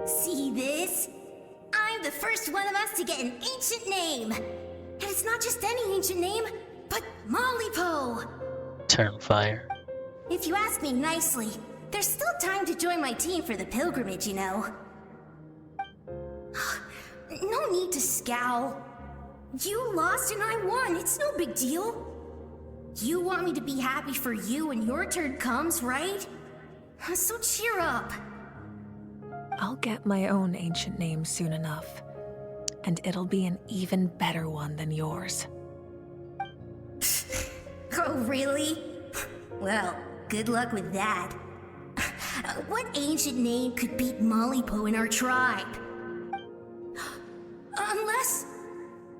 See this? I'm the first one of us to get an ancient name. And it's not just any ancient name, but Mollypo. Turn fire. If you ask me nicely, there's still time to join my team for the pilgrimage, you know. No need to scowl. You lost and I won, it's no big deal. You want me to be happy for you when your turn comes, right? So cheer up. I'll get my own ancient name soon enough. And it'll be an even better one than yours. Oh, really? Well, good luck with that. What ancient name could beat Mollypo in our tribe? Unless...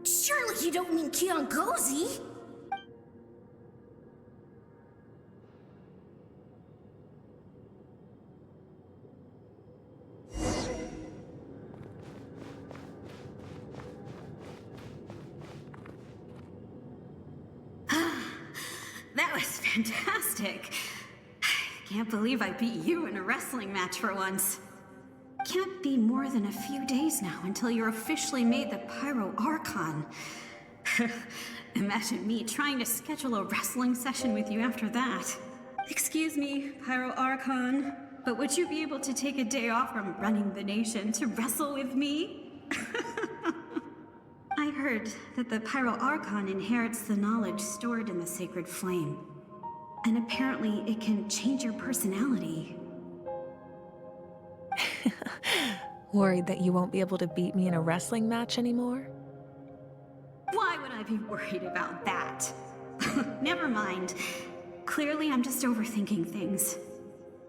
surely you don't mean Kiangozi? That was fantastic. Can't believe I beat you in a wrestling match for once. Can't be more than a few days now until you're officially made the Pyro Archon. Imagine me trying to schedule a wrestling session with you after that. Excuse me, Pyro Archon, but would you be able to take a day off from running the nation to wrestle with me? I heard that the Pyro Archon inherits the knowledge stored in the sacred flame. And apparently it can change your personality. Worried that you won't be able to beat me in a wrestling match anymore? Why would I be worried about that? Never mind. Clearly I'm just overthinking things.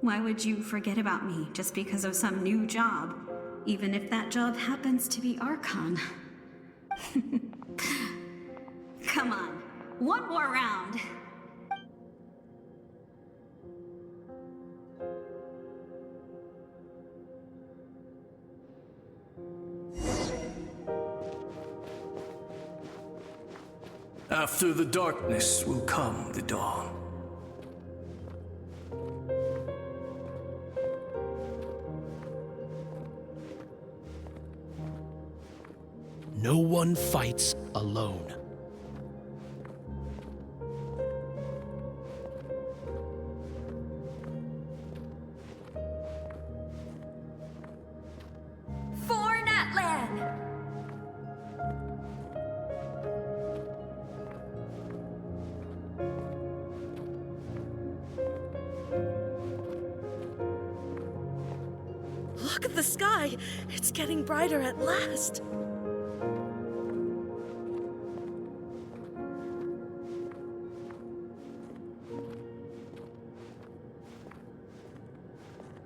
Why would you forget about me just because of some new job? Even if that job happens to be Archon. Come on, one more round. After the darkness will come the dawn. No one fights alone. For Natlan! Look at the sky! It's getting brighter at last!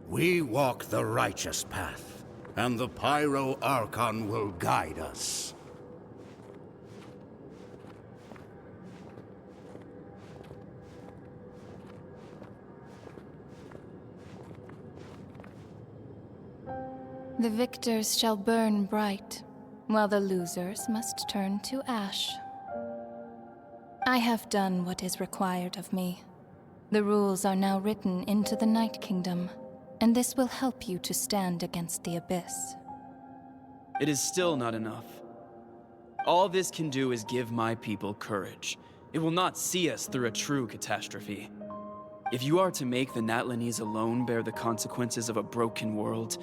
We walk the righteous path, and the Pyro Archon will guide us. The victors shall burn bright, while the losers must turn to ash. I have done what is required of me. The rules are now written into the Night Kingdom, and this will help you to stand against the Abyss. It is still not enough. All this can do is give my people courage. It will not see us through a true catastrophe. If you are to make the Natlanese alone bear the consequences of a broken world,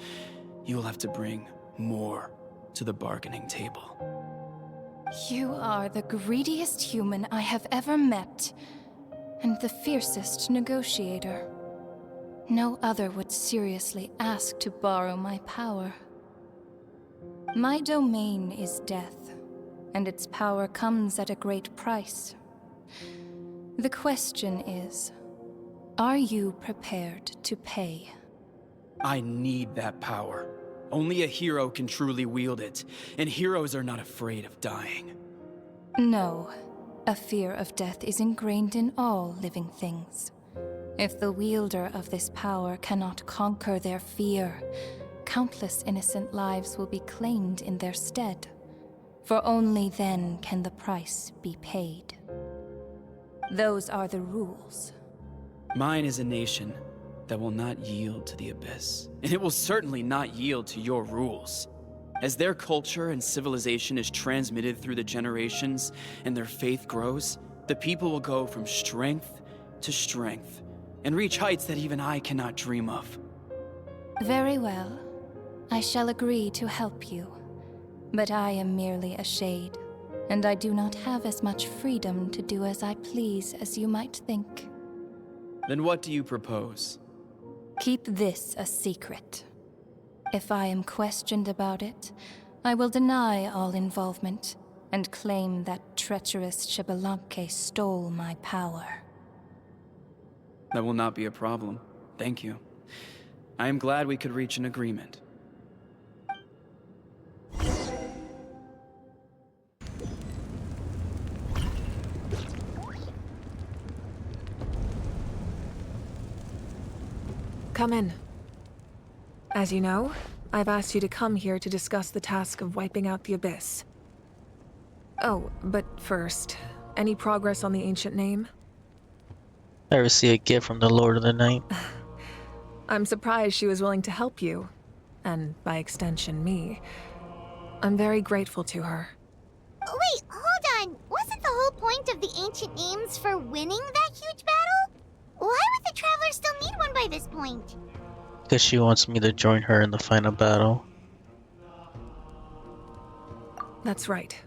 you will have to bring more to the bargaining table. You are the greediest human I have ever met, and the fiercest negotiator. No other would seriously ask to borrow my power. My domain is death, and its power comes at a great price. The question is, are you prepared to pay? I need that power. Only a hero can truly wield it, and heroes are not afraid of dying. No. A fear of death is ingrained in all living things. If the wielder of this power cannot conquer their fear, countless innocent lives will be claimed in their stead. For only then can the price be paid. Those are the rules. Mine is a nation that will not yield to the Abyss, and it will certainly not yield to your rules. As their culture and civilization is transmitted through the generations and their faith grows, the people will go from strength to strength and reach heights that even I cannot dream of. Very well. I shall agree to help you. But I am merely a shade, and I do not have as much freedom to do as I please as you might think. Then what do you propose? Keep this a secret. If I am questioned about it, I will deny all involvement and claim that treacherous Xbalanque stole my power. That will not be a problem. Thank you. I am glad we could reach an agreement. Come in. As you know, I've asked you to come here to discuss the task of wiping out the Abyss. Oh, but first, any progress on the ancient name? I received a gift from the Lord of the Night. I'm surprised she was willing to help you. And by extension, me. I'm very grateful to her. Wait, hold on. Wasn't the whole point of the ancient names for winning that huge battle? Why would the Traveler still need one by this point? Because she wants me to join her in the final battle. That's right.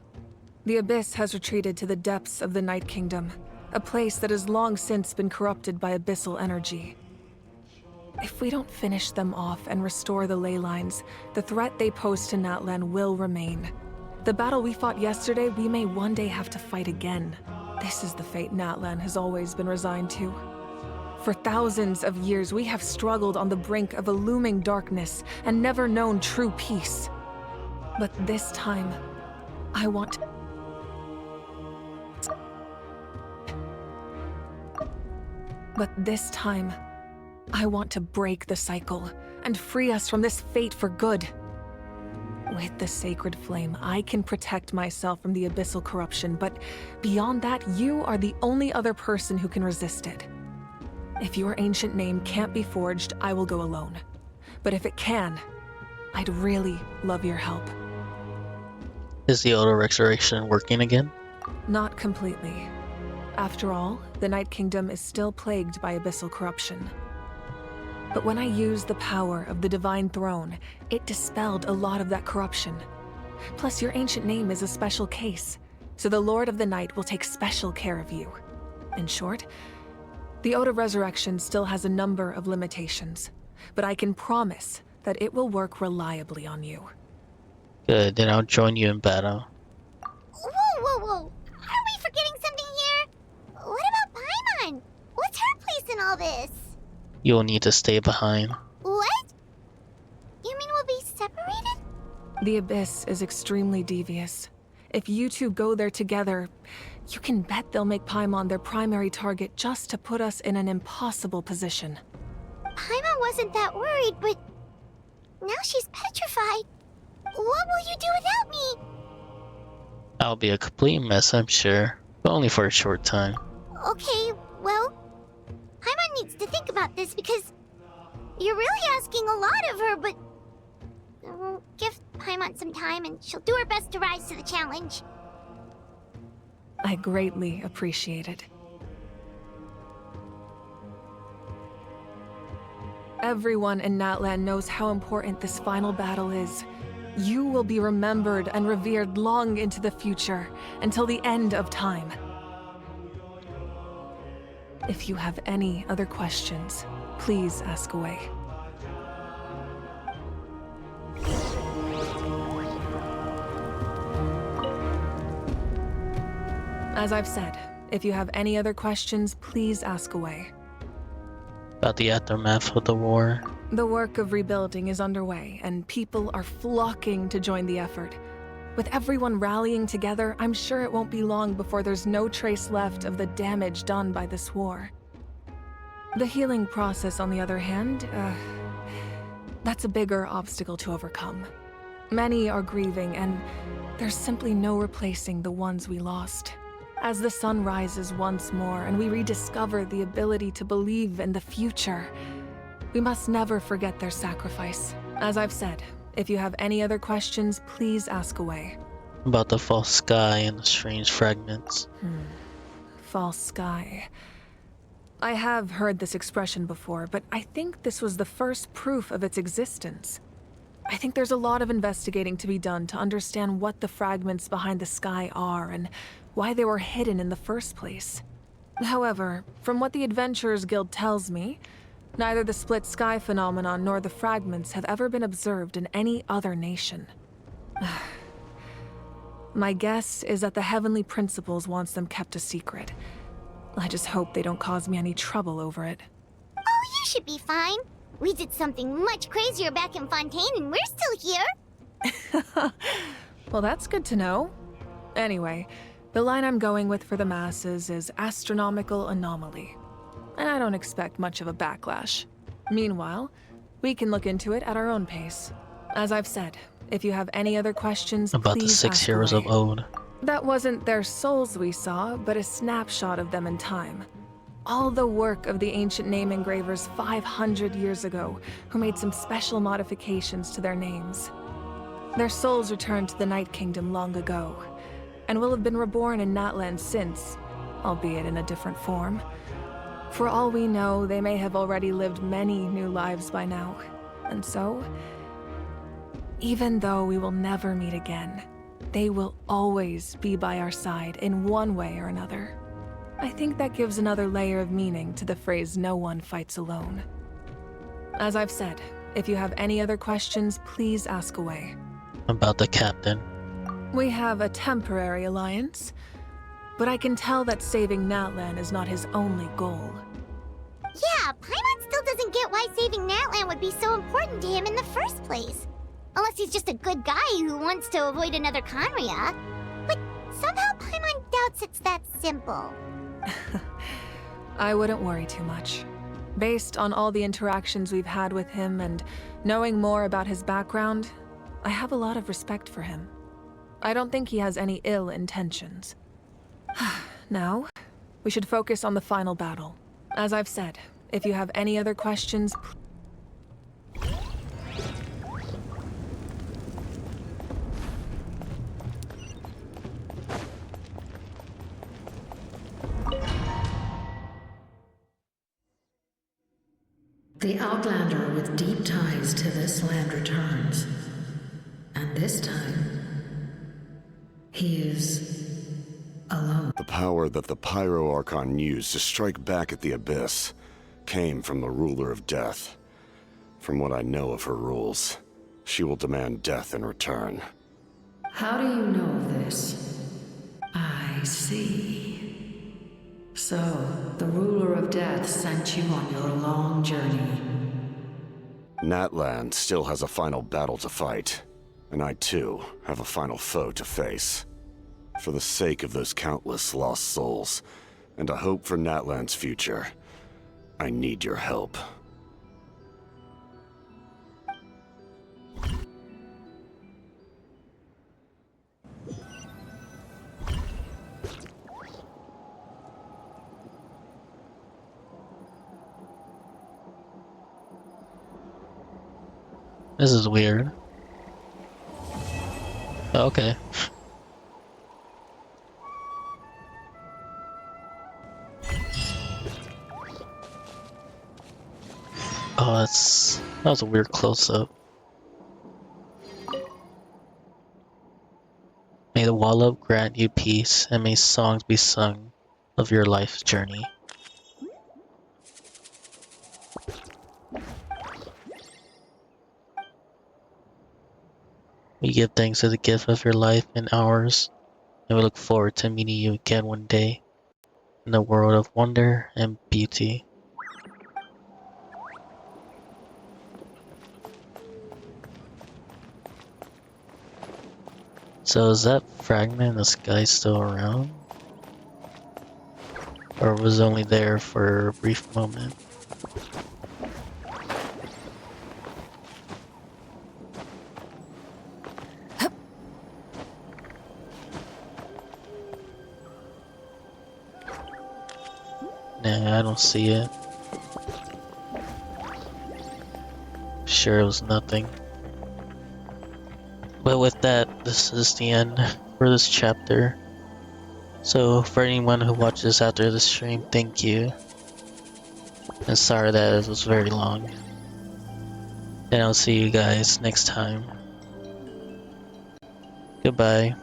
The Abyss has retreated to the depths of the Night Kingdom, a place that has long since been corrupted by abyssal energy. If we don't finish them off and restore the ley lines, the threat they pose to Natlan will remain. The battle we fought yesterday, we may one day have to fight again. This is the fate Natlan has always been resigned to. For thousands of years, we have struggled on the brink of a looming darkness and never known true peace. But this time, I want... But this time, I want to break the cycle and free us from this fate for good. With the sacred flame, I can protect myself from the abyssal corruption, but beyond that, you are the only other person who can resist it. If your ancient name can't be forged, I will go alone. But if it can, I'd really love your help. Is the auto-resurrection working again? Not completely. After all, the Night Kingdom is still plagued by abyssal corruption. But when I used the power of the Divine Throne, it dispelled a lot of that corruption. Plus, your ancient name is a special case, so the Lord of the Night will take special care of you. In short, the Ode of Resurrection still has a number of limitations, but I can promise that it will work reliably on you. Good, then I'll join you in battle. Whoa. Are we forgetting something here? What about Paimon? What's her place in all this? You'll need to stay behind. What? You mean we'll be separated? The Abyss is extremely devious. If you two go there together, you can bet they'll make Paimon their primary target just to put us in an impossible position. Paimon wasn't that worried, but now she's petrified. What will you do without me? I'll be a complete mess, I'm sure, but only for a short time. Okay, well, Paimon needs to think about this because you're really asking a lot of her, but we'll give Paimon some time and she'll do her best to rise to the challenge. I greatly appreciate it. Everyone in Natlan knows how important this final battle is. You will be remembered and revered long into the future, until the end of time. If you have any other questions, please ask away. As I've said, if you have any other questions, please ask away. About the aftermath of the war. The work of rebuilding is underway, and people are flocking to join the effort. With everyone rallying together, I'm sure it won't be long before there's no trace left of the damage done by this war. The healing process, on the other hand, that's a bigger obstacle to overcome. Many are grieving, and there's simply no replacing the ones we lost. As the sun rises once more and we rediscover the ability to believe in the future, we must never forget their sacrifice. As I've said, if you have any other questions, please ask away. About the false sky and the strange fragments. False sky. I have heard this expression before, but I think this was the first proof of its existence. I think there's a lot of investigating to be done to understand what the fragments behind the sky are and why they were hidden in the first place. However, from what the Adventurers Guild tells me, neither the split sky phenomenon nor the fragments have ever been observed in any other nation. My guess is that the Heavenly Principles wants them kept a secret. I just hope they don't cause me any trouble over it. Oh, you should be fine. We did something much crazier back in Fontaine and we're still here. Well, that's good to know. Anyway, the line I'm going with for the masses is astronomical anomaly. And I don't expect much of a backlash. Meanwhile, we can look into it at our own pace. As I've said, if you have any other questions, about please the 6 ask heroes away. of Ode. That wasn't their souls we saw, but a snapshot of them in time. All the work of the ancient name engravers 500 years ago, who made some special modifications to their names. Their souls returned to the Night Kingdom long ago, and will have been reborn in Natlan since, albeit in a different form. For all we know, they may have already lived many new lives by now. And so, even though we will never meet again, they will always be by our side in one way or another. I think that gives another layer of meaning to the phrase, "No one fights alone." As I've said, if you have any other questions, please ask away. About the captain. We have a temporary alliance, but I can tell that saving Natlan is not his only goal. Yeah, Paimon still doesn't get why saving Natlan would be so important to him in the first place. Unless he's just a good guy who wants to avoid another Conria. But somehow Paimon doubts it's that simple. I wouldn't worry too much. Based on all the interactions we've had with him and knowing more about his background, I have a lot of respect for him. I don't think he has any ill intentions. Now, we should focus on the final battle. As I've said, if you have any other questions, The Outlander with deep ties to this land returns. And this time, he is alone. The power that the Pyro Archon used to strike back at the Abyss came from the Ruler of Death. From what I know of her rules, she will demand death in return. How do you know this? I see. So, the Ruler of Death sent you on your long journey. Natlan still has a final battle to fight, and I too have a final foe to face. For the sake of those countless lost souls, and a hope for Natlan's future, I need your help. This is weird. Okay. Oh, that was a weird close-up. May the Wallop grant you peace, and may songs be sung of your life's journey. We give thanks for the gift of your life and ours, and we look forward to meeting you again one day in the world of wonder and beauty. So is that fragment in the sky still around? Or was it only there for a brief moment? Nah, I don't see it. Sure, it was nothing. But with that, this is the end for this chapter. So for anyone who watches after the stream, thank you. And sorry that it was very long. And I'll see you guys next time. Goodbye.